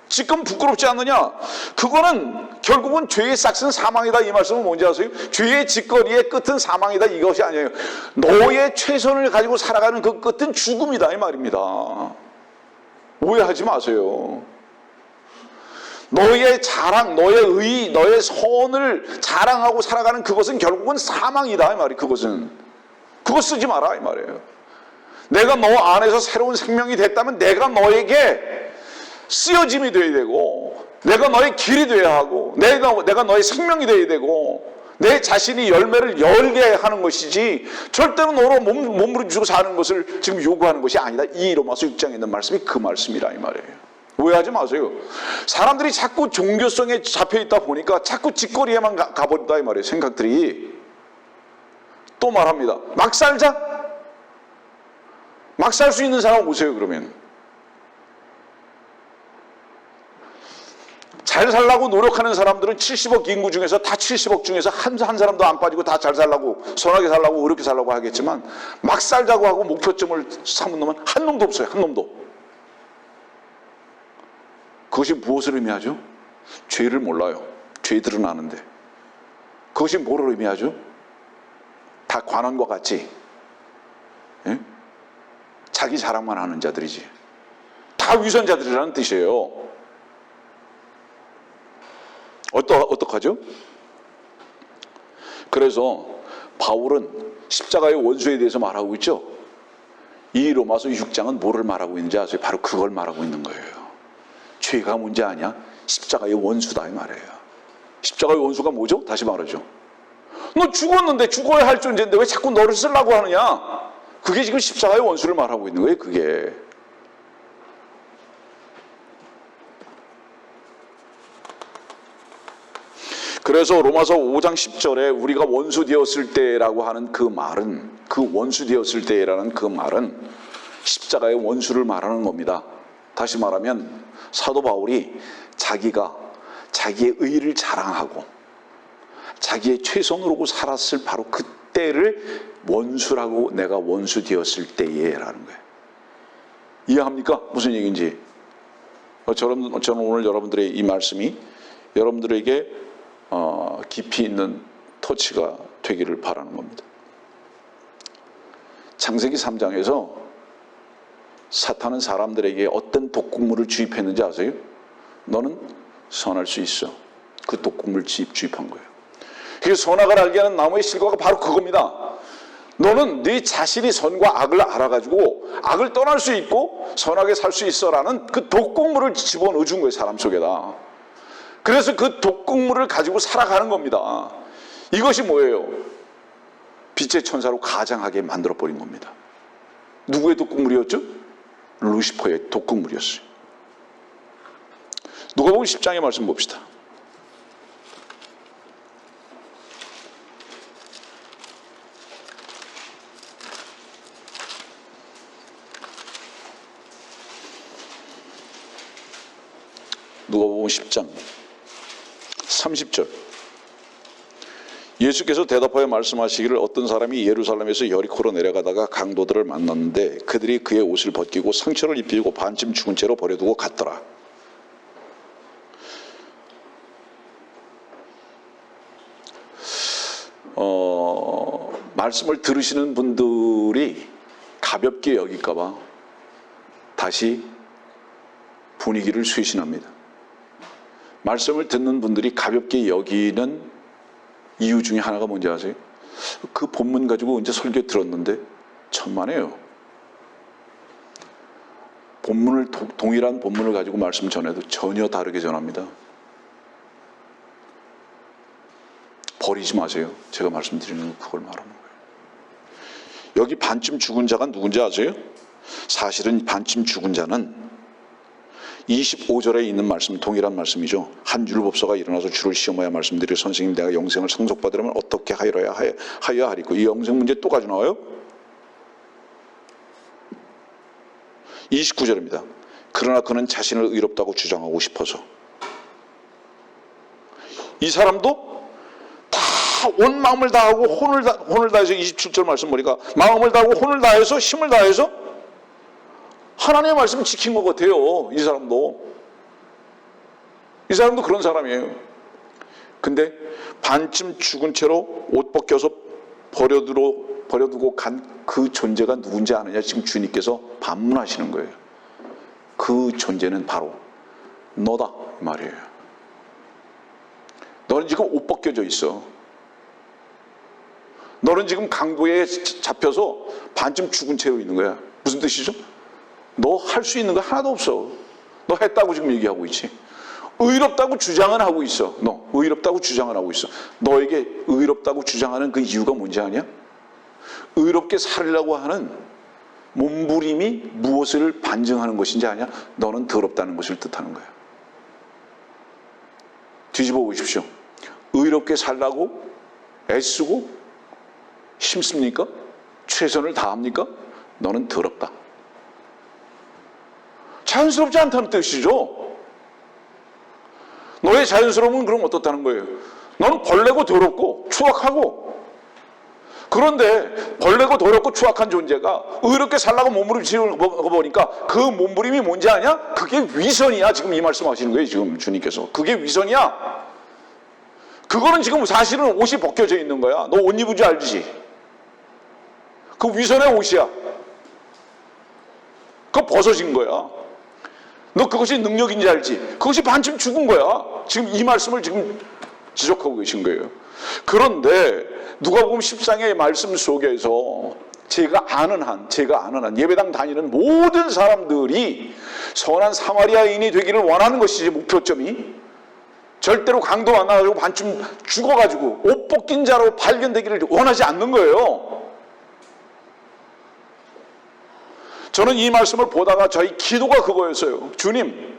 지금 부끄럽지 않느냐? 그거는 결국은 죄의 싹은 사망이다 이 말씀은 뭔지 아세요? 죄의 짓거리의 끝은 사망이다 이것이 아니에요. 너의 최선을 가지고 살아가는 그 끝은 죽음이다 이 말입니다. 오해하지 마세요. 너의 자랑, 너의 의, 너의 선을 자랑하고 살아가는 그것은 결국은 사망이다 이 말이에요. 그거 쓰지 마라 이 말이에요. 내가 너 안에서 새로운 생명이 됐다면 내가 너에게 쓰여짐이 되어야 되고, 내가 너의 길이 되어야 하고, 내가 너의 생명이 되어야 되고, 내 자신이 열매를 열게 하는 것이지 절대로 너로 몸부림치고 사는 것을 지금 요구하는 것이 아니다. 이 로마서 6장에 있는 말씀이 그 말씀이라 이 말이에요. 오해하지 마세요. 사람들이 자꾸 종교성에 잡혀있다 보니까 자꾸 짓거리에만 가버린다 이 말이에요. 생각들이. 또 말합니다. 막 살자? 막 살 수 있는 사람 오세요 그러면. 잘 살라고 노력하는 사람들은 70억 인구 중에서 다 70억 중에서 한 사람도 안 빠지고 다 잘 살라고, 선하게 살라고, 어렵게 살라고 하겠지만 막 살자고 하고 목표점을 삼은 놈은 한 놈도 없어요. 한 놈도. 그것이 무엇을 의미하죠? 죄를 몰라요. 죄들은 아는데. 그것이 뭐를 의미하죠? 다 관원과 같이, 예? 자기 자랑만 하는 자들이지. 다 위선자들이라는 뜻이에요. 어떡하죠? 그래서 바울은 십자가의 원수에 대해서 말하고 있죠. 이 로마서 6장은 뭐를 말하고 있는지 아세요? 바로 그걸 말하고 있는 거예요. 죄가 뭔지 아냐? 십자가의 원수다 이 말이에요. 십자가의 원수가 뭐죠? 다시 말하죠. 너 죽었는데 죽어야 할 존재인데 왜 자꾸 너를 쓰려고 하느냐? 그게 지금 십자가의 원수를 말하고 있는 거예요. 그게. 그래서 로마서 5장 10절에 우리가 원수 되었을 때라고 하는 그 말은, 그 원수 되었을 때라는 그 말은 십자가의 원수를 말하는 겁니다. 다시 말하면 사도 바울이 자기가 자기의 의를 자랑하고 자기의 최선으로 살았을 바로 그때를 원수라고, 내가 원수 되었을 때에 라는 거예요. 이해합니까? 무슨 얘기인지. 저는 오늘 여러분들의 이 말씀이 여러분들에게 깊이 있는 터치가 되기를 바라는 겁니다. 창세기 3장에서 사탄은 사람들에게 어떤 독극물을 주입했는지 아세요? 너는 선할 수 있어. 그 독극물을 주입한 거예요. 그래서 선악을 알게 하는 나무의 실과가 바로 그겁니다. 너는 네 자신이 선과 악을 알아가지고 악을 떠날 수 있고 선하게 살 수 있어라는 그 독극물을 집어넣어 준 거예요. 사람 속에다. 그래서 그 독극물을 가지고 살아가는 겁니다. 이것이 뭐예요? 빛의 천사로 가장하게 만들어버린 겁니다. 누구의 독극물이었죠? 루시퍼의 독극물이었어요. 누가복음 10장의 말씀 봅시다. 누가복음 10장 30절. 예수께서 대답하여 말씀하시기를 어떤 사람이 예루살렘에서 여리코로 내려가다가 강도들을 만났는데 그들이 그의 옷을 벗기고 상처를 입히고 반쯤 죽은 채로 버려두고 갔더라. 말씀을 들으시는 분들이 가볍게 여길까 봐 다시 분위기를 쇄신합니다. 말씀을 듣는 분들이 가볍게 여기는 이유 중에 하나가 뭔지 아세요? 그 본문 가지고 이제 설교 들었는데 천만에요. 본문을, 동일한 본문을 가지고 말씀 전해도 전혀 다르게 전합니다. 버리지 마세요. 제가 말씀드리는 건 그걸 말하는 거예요. 여기 반쯤 죽은 자가 누군지 아세요? 사실은 반쯤 죽은 자는 25절에 있는 말씀, 동일한 말씀이죠. 한 율법사가 일어나서 주를 시험하여 말씀드려 선생님 내가 영생을 상속받으려면 어떻게 하여야 하리고, 이 영생 문제 또 가지고 나와요. 29절입니다. 그러나 그는 자신을 의롭다고 주장하고 싶어서. 이 사람도 다 온 마음을 다하고 혼을 다해서 27절 말씀 보니까 마음을 다하고 혼을 다해서 힘을 다해서 하나님의 말씀을 지킨 것 같아요. 이 사람도 그런 사람이에요. 근데 반쯤 죽은 채로 옷 벗겨서 버려두고 간 그 존재가 누군지 아느냐? 지금 주님께서 반문하시는 거예요. 그 존재는 바로 너다 이 말이에요. 너는 지금 옷 벗겨져 있어. 너는 지금 강도에 잡혀서 반쯤 죽은 채로 있는 거야. 무슨 뜻이죠? 너 할 수 있는 거 하나도 없어. 너 했다고 지금 얘기하고 있지. 의롭다고 주장은 하고 있어. 너 의롭다고 주장을 하고 있어. 너에게 의롭다고 주장하는 그 이유가 뭔지 아냐? 의롭게 살으려고 하는 몸부림이 무엇을 반증하는 것인지 아냐? 너는 더럽다는 것을 뜻하는 거야. 뒤집어 보십시오. 의롭게 살라고 애쓰고 힘씁니까? 최선을 다합니까? 너는 더럽다. 자연스럽지 않다는 뜻이죠. 너의 자연스러움은 그럼 어떻다는 거예요? 너는 벌레고 더럽고 추악하고, 그런데 벌레고 더럽고 추악한 존재가 의롭게 살라고 몸부림치는 거 보니까 그 몸부림이 뭔지 아냐? 그게 위선이야. 지금 이 말씀하시는 거예요. 지금 주님께서. 그게 위선이야. 그거는 지금 사실은 옷이 벗겨져 있는 거야. 너 옷 입은 줄 알지? 그 위선의 옷이야. 그거 벗어진 거야. 너 그것이 능력인지 알지? 그것이 반쯤 죽은 거야. 지금 이 말씀을 지금 지적하고 계신 거예요. 그런데 누가복음 10장의 말씀 속에서 제가 아는 한 예배당 다니는 모든 사람들이 선한 사마리아인이 되기를 원하는 것이지, 목표점이. 절대로 강도 안 나가지고 반쯤 죽어가지고 옷 벗긴 자로 발견되기를 원하지 않는 거예요. 저는 이 말씀을 보다가 저희 기도가 그거였어요. 주님,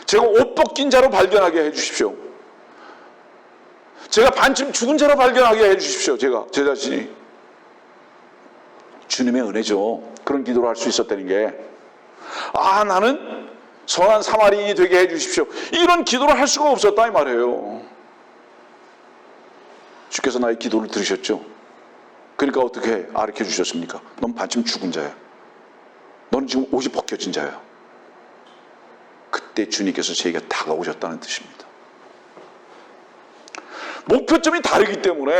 제가 옷 벗긴 자로 발견하게 해주십시오. 제가 반쯤 죽은 자로 발견하게 해주십시오. 제 자신이. 주님의 은혜죠. 그런 기도를 할 수 있었다는 게. 나는 선한 사마리인이 되게 해주십시오. 이런 기도를 할 수가 없었다 이 말이에요. 주께서 나의 기도를 들으셨죠. 그러니까 어떻게 가르쳐 주셨습니까? 넌 반쯤 죽은 자야. 너는 지금 옷이 벗겨진 자야. 그때 주님께서 제게 다가오셨다는 뜻입니다. 목표점이 다르기 때문에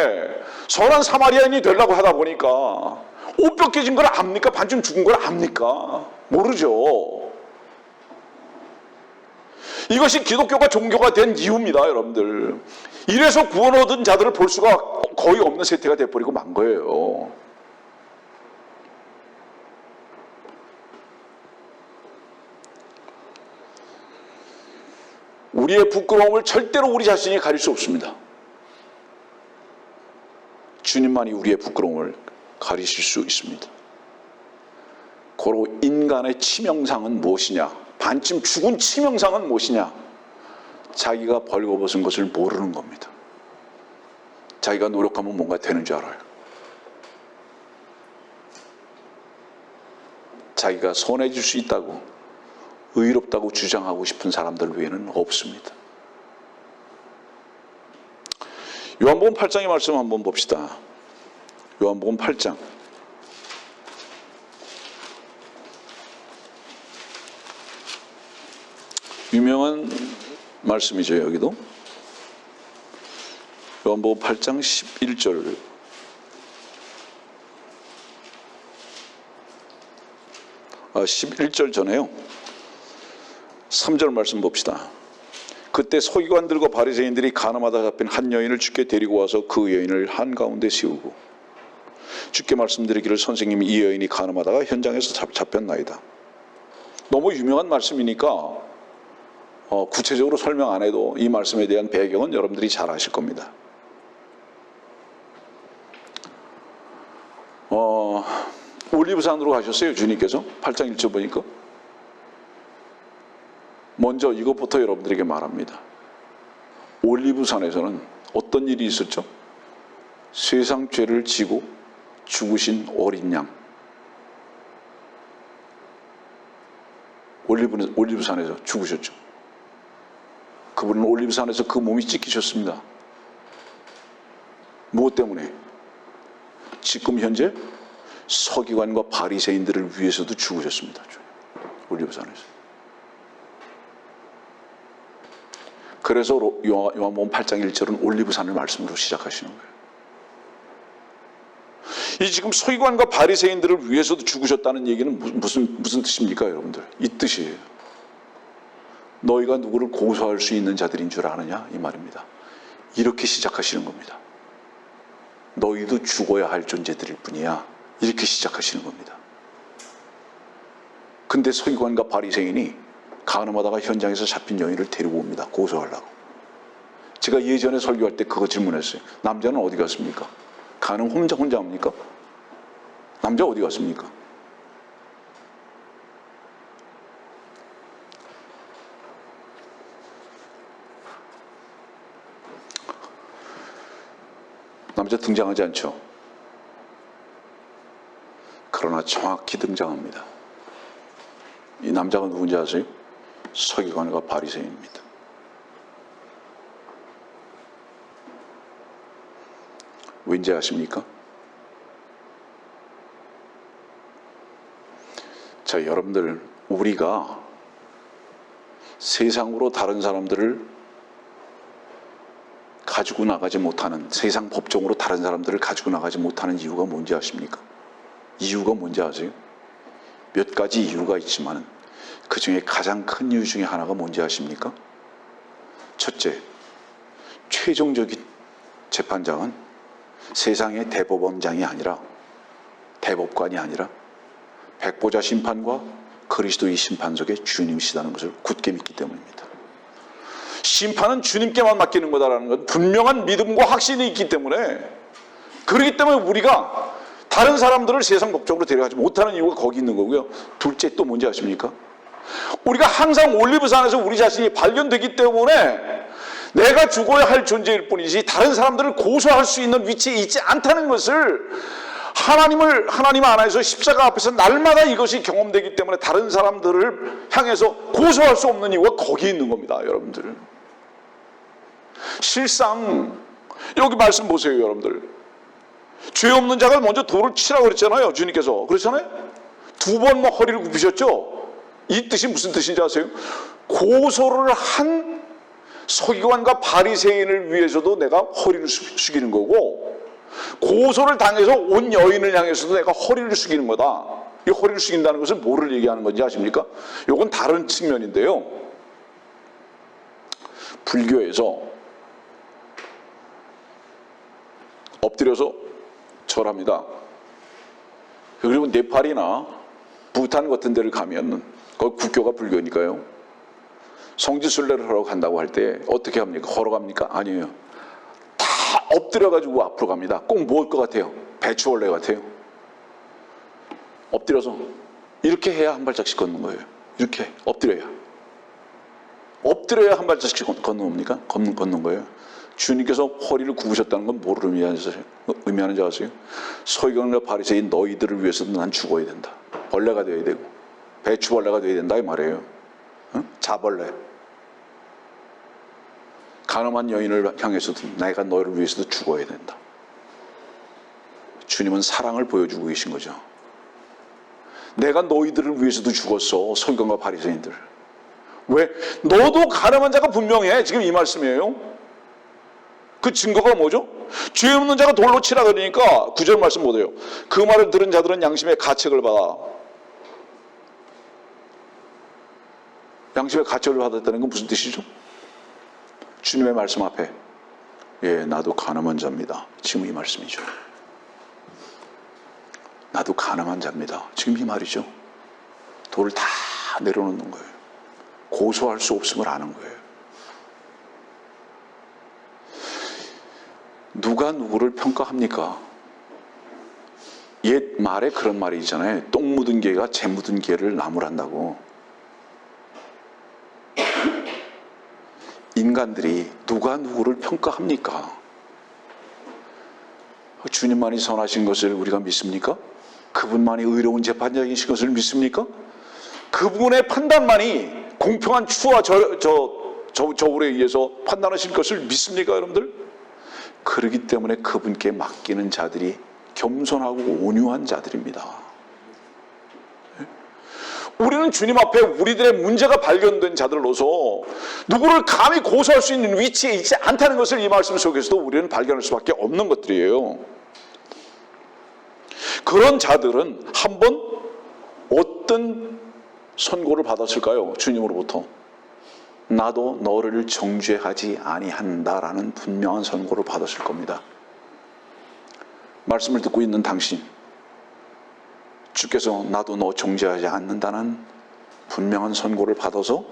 선한 사마리아인이 되려고 하다 보니까 옷 벗겨진 걸 압니까? 반쯤 죽은 걸 압니까? 모르죠. 이것이 기독교가 종교가 된 이유입니다, 여러분들. 이래서 구원 얻은 자들을 볼 수가 거의 없는 세태가 돼버리고 만 거예요. 우리의 부끄러움을 절대로 우리 자신이 가릴 수 없습니다. 주님만이 우리의 부끄러움을 가리실 수 있습니다. 고로 인간의 치명상은 무엇이냐? 반쯤 죽은 치명상은 무엇이냐? 자기가 벌거벗은 것을 모르는 겁니다. 자기가 노력하면 뭔가 되는 줄 알아요. 자기가 선해질 수 있다고, 의롭다고 주장하고 싶은 사람들 외에는 없습니다. 요한복음 8장의 말씀 한번 봅시다. 요한복음 8장. 유명한 말씀이죠, 여기도. 요한복음 8장 11절. 아, 11절 전에요. 3절 말씀 봅시다. 그때 서기관들과 바리새인들이 간음하다 잡힌 한 여인을 주께 데리고 와서 그 여인을 한가운데 세우고 주께 말씀드리기를, 선생님이 이 여인이 간음하다가 현장에서 잡혔나이다. 너무 유명한 말씀이니까 구체적으로 설명 안 해도 이 말씀에 대한 배경은 여러분들이 잘 아실 겁니다. 올리브산으로 가셨어요, 주님께서. 8장 1절 보니까. 먼저 이것부터 여러분들에게 말합니다. 올리브산에서는 어떤 일이 있었죠? 세상 죄를 지고 죽으신 어린 양. 올리브산에서 죽으셨죠. 그분은 올리브산에서 그 몸이 찢기셨습니다. 무엇 때문에? 지금 현재 서기관과 바리새인들을 위해서도 죽으셨습니다. 올리브산에서. 그래서 요한복음 8장 1절은 올리브산을 말씀으로 시작하시는 거예요. 이 지금 서기관과 바리새인들을 위해서도 죽으셨다는 얘기는 무슨 뜻입니까, 여러분들? 이 뜻이에요. 너희가 누구를 고소할 수 있는 자들인 줄 아느냐, 이 말입니다. 이렇게 시작하시는 겁니다. 너희도 죽어야 할 존재들일 뿐이야. 이렇게 시작하시는 겁니다. 근데 서기관과 바리새인이 간음하다가 현장에서 잡힌 여인을 데리고 옵니다. 고소하려고. 제가 예전에 설교할 때 그거 질문했어요. 남자는 어디 갔습니까? 간음 혼자 합니까? 남자 어디 갔습니까? 남자 등장하지 않죠. 그러나 정확히 등장합니다. 이 남자가 누군지 아세요? 서기관과 바리새인입니다. 왠지 아십니까? 자, 여러분들, 우리가 세상으로 다른 사람들을 가지고 나가지 못하는, 세상 법정으로 다른 사람들을 가지고 나가지 못하는 이유가 뭔지 아십니까? 이유가 뭔지 아세요? 몇 가지 이유가 있지만 그 중에 가장 큰 이유 중에 하나가 뭔지 아십니까? 첫째, 최종적인 재판장은 세상의 대법원장이 아니라, 대법관이 아니라 백보자 심판과 그리스도의 심판석의 주님이시다는 것을 굳게 믿기 때문입니다. 심판은 주님께만 맡기는 거다라는 건 분명한 믿음과 확신이 있기 때문에, 그렇기 때문에 우리가 다른 사람들을 세상 법정으로 데려가지 못하는 이유가 거기 있는 거고요. 둘째, 또 뭔지 아십니까? 우리가 항상 올리브산에서 우리 자신이 발견되기 때문에 내가 죽어야 할 존재일 뿐이지 다른 사람들을 고소할 수 있는 위치에 있지 않다는 것을, 하나님 안에서 십자가 앞에서 날마다 이것이 경험되기 때문에 다른 사람들을 향해서 고소할 수 없는 이유가 거기에 있는 겁니다, 여러분들. 실상 여기 말씀 보세요, 여러분들. 죄 없는 자가 먼저 돌을 치라고 그랬잖아요, 주님께서. 그렇잖아요? 두 번 허리를 굽히셨죠? 이 뜻이 무슨 뜻인지 아세요? 고소를 한 서기관과 바리새인을 위해서도 내가 허리를 숙이는 거고, 고소를 당해서 온 여인을 향해서도 내가 허리를 숙이는 거다. 이 허리를 숙인다는 것은 뭐를 얘기하는 건지 아십니까? 이건 다른 측면인데요. 불교에서 엎드려서 절합니다. 그리고 네팔이나 부탄 같은 데를 가면, 거기 국교가 불교니까요, 성지순례를 하러 간다고 할 때 어떻게 합니까? 걸어갑니까? 아니에요. 다 엎드려가지고 앞으로 갑니다. 꼭 뭘 것 같아요? 배추벌레 같아요. 엎드려서 이렇게 해야 한 발짝씩 걷는 거예요. 이렇게 엎드려야 한 발짝씩 걷는 겁니까? 걷는 거예요. 주님께서 허리를 굽으셨다는 건 뭐를 의미하는지 아세요? 서기관과 바리새인 너희들을 위해서도 난 죽어야 된다. 벌레가 되어야 되고 배추벌레가 되어야 된다 이 말이에요. 응? 자벌레. 가늠한 여인을 향해서도 내가 너희를 위해서도 죽어야 된다. 주님은 사랑을 보여주고 계신 거죠. 내가 너희들을 위해서도 죽었어, 서기관과 바리새인들. 왜? 너도 가늠한 자가 분명해. 지금 이 말씀이에요. 그 증거가 뭐죠? 죄 없는 자가 돌로 치라 그러니까 9절 말씀 보세요. 그 말을 들은 자들은 양심의 가책을 받아. 양심의 가책을 받았다는 건 무슨 뜻이죠? 주님의 말씀 앞에, 예, 나도 가늠한 자입니다. 지금 이 말씀이죠. 나도 가늠한 자입니다. 지금 이 말이죠. 돌을 다 내려놓는 거예요. 고소할 수 없음을 아는 거예요. 누가 누구를 평가합니까? 옛 말에 그런 말이 있잖아요. 똥 묻은 개가 재 묻은 개를 나무란다고. 인간들이 누가 누구를 평가합니까? 주님만이 선하신 것을 우리가 믿습니까? 그분만이 의로운 재판장이신 것을 믿습니까? 그분의 판단만이 공평한 추와 저울에 의해서 판단하실 것을 믿습니까, 여러분들? 그렇기 때문에 그분께 맡기는 자들이 겸손하고 온유한 자들입니다. 우리는 주님 앞에 우리들의 문제가 발견된 자들로서 누구를 감히 고소할 수 있는 위치에 있지 않다는 것을 이 말씀 속에서도 우리는 발견할 수밖에 없는 것들이에요. 그런 자들은 한번 어떤 선고를 받았을까요? 주님으로부터. 나도 너를 정죄하지 아니한다라는 분명한 선고를 받았을 겁니다. 말씀을 듣고 있는 당신, 주께서 나도 너 정죄하지 않는다는 분명한 선고를 받아서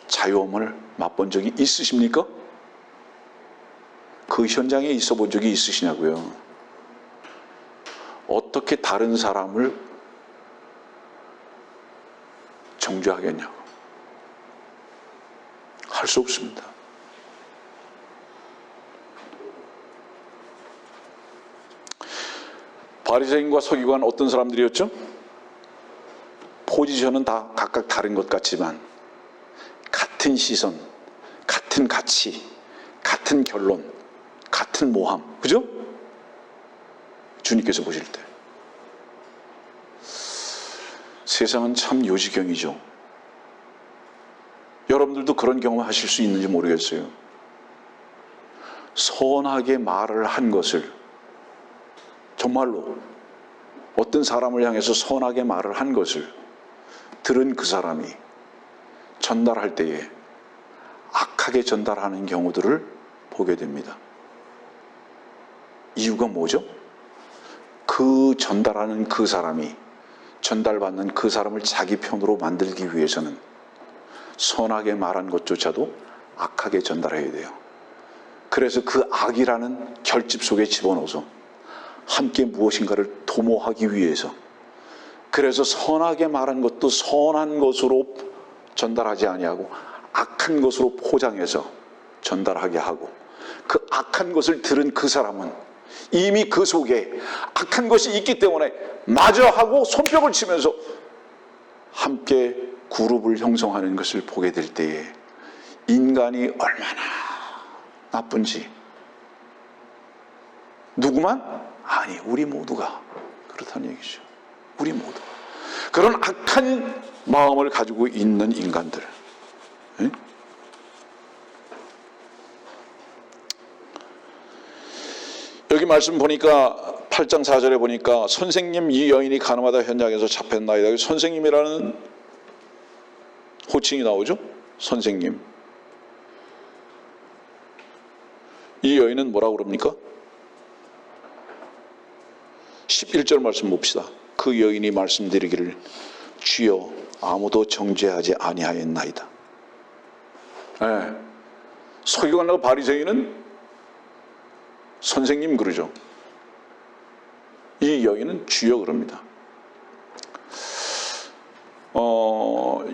자유함을 맛본 적이 있으십니까? 그 현장에 있어 본 적이 있으시냐고요. 어떻게 다른 사람을 정죄하겠냐고. 할 수 없습니다. 바리새인과 서기관 어떤 사람들이었죠? 포지션은 다 각각 다른 것 같지만 같은 시선, 같은 가치, 같은 결론, 같은 모함, 그죠? 주님께서 보실 때. 세상은 참 요지경이죠. 여러분들도 그런 경험 하실 수 있는지 모르겠어요. 선하게 말을 한 것을, 정말로 어떤 사람을 향해서 선하게 말을 한 것을 들은 그 사람이 전달할 때에 악하게 전달하는 경우들을 보게 됩니다. 이유가 뭐죠? 그 전달하는 그 사람이, 전달받는 그 사람을 자기 편으로 만들기 위해서는 선하게 말한 것조차도 악하게 전달해야 돼요. 그래서 그 악이라는 결집 속에 집어넣어서 함께 무엇인가를 도모하기 위해서, 그래서 선하게 말한 것도 선한 것으로 전달하지 아니하고 악한 것으로 포장해서 전달하게 하고, 그 악한 것을 들은 그 사람은 이미 그 속에 악한 것이 있기 때문에 마저 하고 손뼉을 치면서 함께 그룹을 형성하는 것을 보게 될 때에 인간이 얼마나 나쁜지, 누구만? 아니, 우리 모두가 그렇다는 얘기죠. 우리 모두 그런 악한 마음을 가지고 있는 인간들. 네? 여기 말씀 보니까 8장 4절에 보니까 선생님, 이 여인이 가늠하다 현장에서 잡혔나이다. 선생님이라는 호칭이 나오죠. 선생님. 이 여인은 뭐라고 그럽니까? 11절 말씀 봅시다. 그 여인이 말씀드리기를 주여 아무도 정죄하지 아니하였나이다. 네. 서기관과 바리새인은 선생님 그러죠. 이 여인은 주여 그럽니다.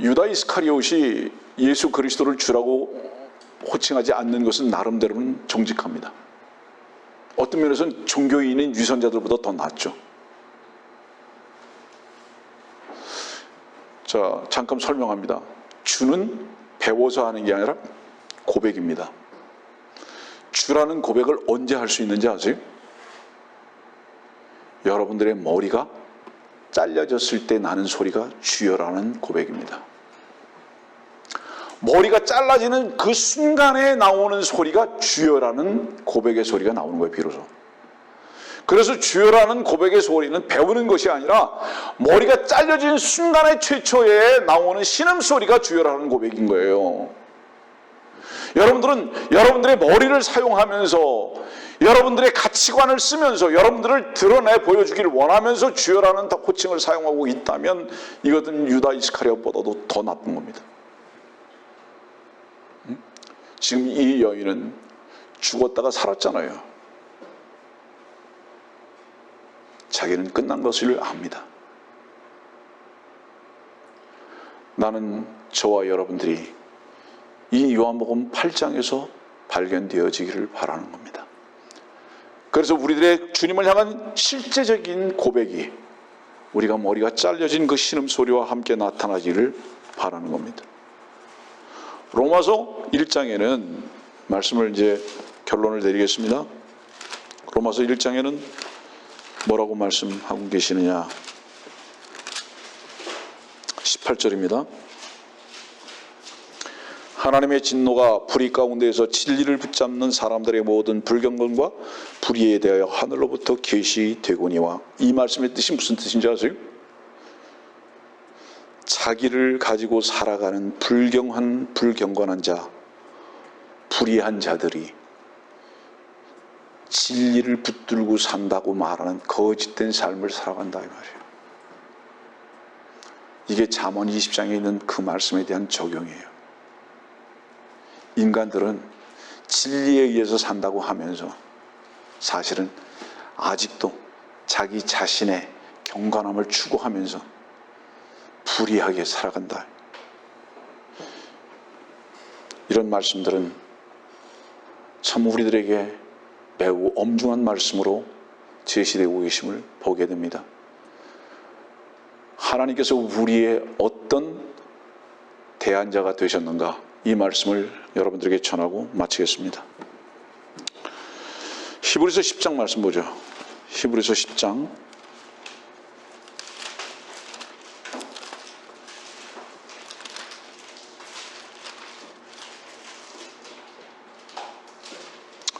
유다 이스카리옷이 예수 그리스도를 주라고 호칭하지 않는 것은 나름대로는 정직합니다. 어떤 면에서는 종교인인 유선자들보다 더 낫죠. 자, 잠깐 설명합니다. 주는 배워서 하는 게 아니라 고백입니다. 주라는 고백을 언제 할 수 있는지 아세요? 여러분들의 머리가 잘려졌을 때 나는 소리가 주여라는 고백입니다. 머리가 잘라지는 그 순간에 나오는 소리가 주여라는 고백의 소리가 나오는 거예요, 비로소. 그래서 주여라는 고백의 소리는 배우는 것이 아니라 머리가 잘려진 순간에 최초에 나오는 신음소리가 주여라는 고백인 거예요. 여러분들은 여러분들의 머리를 사용하면서 여러분들의 가치관을 쓰면서 여러분들을 드러내 보여주기를 원하면서 주여라는 호칭을 사용하고 있다면 이것은 유다 이스카리ot보다도 더 나쁜 겁니다. 지금 이 여인은 죽었다가 살았잖아요. 자기는 끝난 것을 압니다. 나는 저와 여러분들이 이 요한복음 8장에서 발견되어지기를 바라는 겁니다. 그래서 우리들의 주님을 향한 실제적인 고백이 우리가 머리가 잘려진 그 신음소리와 함께 나타나기를 바라는 겁니다. 로마서 1장에는 말씀을 이제 결론을 내리겠습니다. 로마서 1장에는 뭐라고 말씀하고 계시느냐. 18절입니다. 하나님의 진노가 불의 가운데에서 진리를 붙잡는 사람들의 모든 불경건과 불의에 대하여 하늘로부터 계시되거니와. 이 말씀의 뜻이 무슨 뜻인지 아세요? 자기를 가지고 살아가는 불경건한 자, 불의한 자들이 진리를 붙들고 산다고 말하는 거짓된 삶을 살아간다 이 말이에요. 이게 잠언 20장에 있는 그 말씀에 대한 적용이에요. 인간들은 진리에 의해서 산다고 하면서 사실은 아직도 자기 자신의 경건함을 추구하면서 불의하게 살아간다. 이런 말씀들은 참 우리들에게 매우 엄중한 말씀으로 제시되고 계심을 보게 됩니다. 하나님께서 우리의 어떤 대안자가 되셨는가, 이 말씀을 여러분들에게 전하고 마치겠습니다. 히브리서 10장 말씀 보죠. 히브리서 10장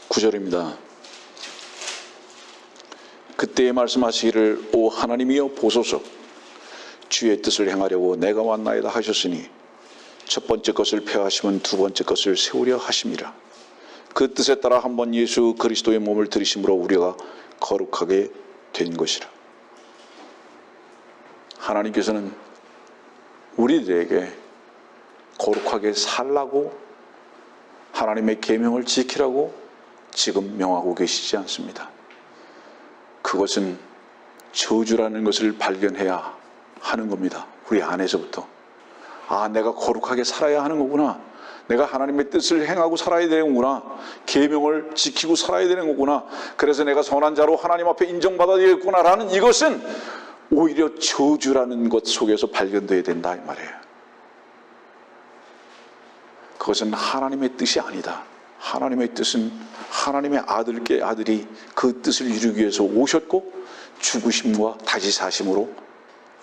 9절입니다. 그때에 말씀하시기를 오 하나님이여 보소서 주의 뜻을 행하려고 내가 왔나이다 하셨으니 첫 번째 것을 폐하시면 두 번째 것을 세우려 하심이라. 그 뜻에 따라 한번 예수 그리스도의 몸을 들이심으로 우리가 거룩하게 된 것이라. 하나님께서는 우리들에게 거룩하게 살라고 하나님의 계명을 지키라고 지금 명하고 계시지 않습니다. 그것은 저주라는 것을 발견해야 하는 겁니다. 우리 안에서부터. 아, 내가 거룩하게 살아야 하는 거구나. 내가 하나님의 뜻을 행하고 살아야 되는 거구나. 계명을 지키고 살아야 되는 거구나. 그래서 내가 선한 자로 하나님 앞에 인정받아야 되겠구나라는 이것은 오히려 저주라는 것 속에서 발견돼야 된다 이 말이에요. 그것은 하나님의 뜻이 아니다. 하나님의 뜻은 하나님의 아들이 그 뜻을 이루기 위해서 오셨고 죽으심과 다시 사심으로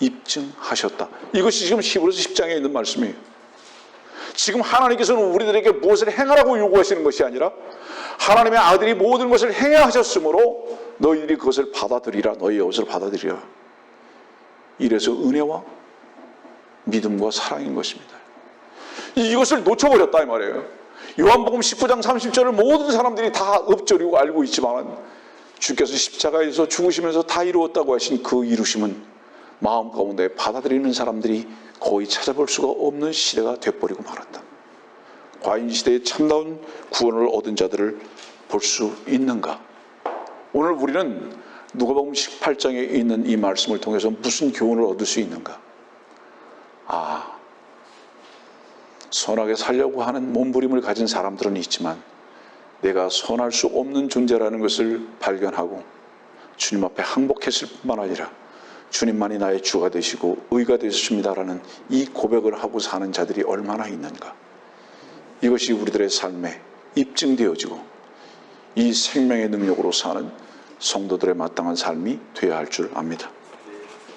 입증하셨다. 이것이 지금 히브리서 10장에 있는 말씀이에요. 지금 하나님께서는 우리들에게 무엇을 행하라고 요구하시는 것이 아니라 하나님의 아들이 모든 것을 행해야 하셨으므로 너희들이 그것을 받아들이라. 너희의 것을 받아들이라. 이래서 은혜와 믿음과 사랑인 것입니다. 이것을 놓쳐버렸다 이 말이에요. 요한복음 19장 30절을 모든 사람들이 다 엎조리고 알고 있지만 주께서 십자가에서 죽으시면서 다 이루었다고 하신 그 이루심은 마음 가운데 받아들이는 사람들이 거의 찾아볼 수가 없는 시대가 되어버리고 말았다. 과연 이 시대에 참다운 구원을 얻은 자들을 볼 수 있는가? 오늘 우리는 누가복음 18장에 있는 이 말씀을 통해서 무슨 교훈을 얻을 수 있는가? 아, 선하게 살려고 하는 몸부림을 가진 사람들은 있지만 내가 선할 수 없는 존재라는 것을 발견하고 주님 앞에 항복했을 뿐만 아니라 주님만이 나의 주가 되시고 의가 되셨습니다라는 이 고백을 하고 사는 자들이 얼마나 있는가. 이것이 우리들의 삶에 입증되어지고 이 생명의 능력으로 사는 성도들의 마땅한 삶이 되어야 할 줄 압니다.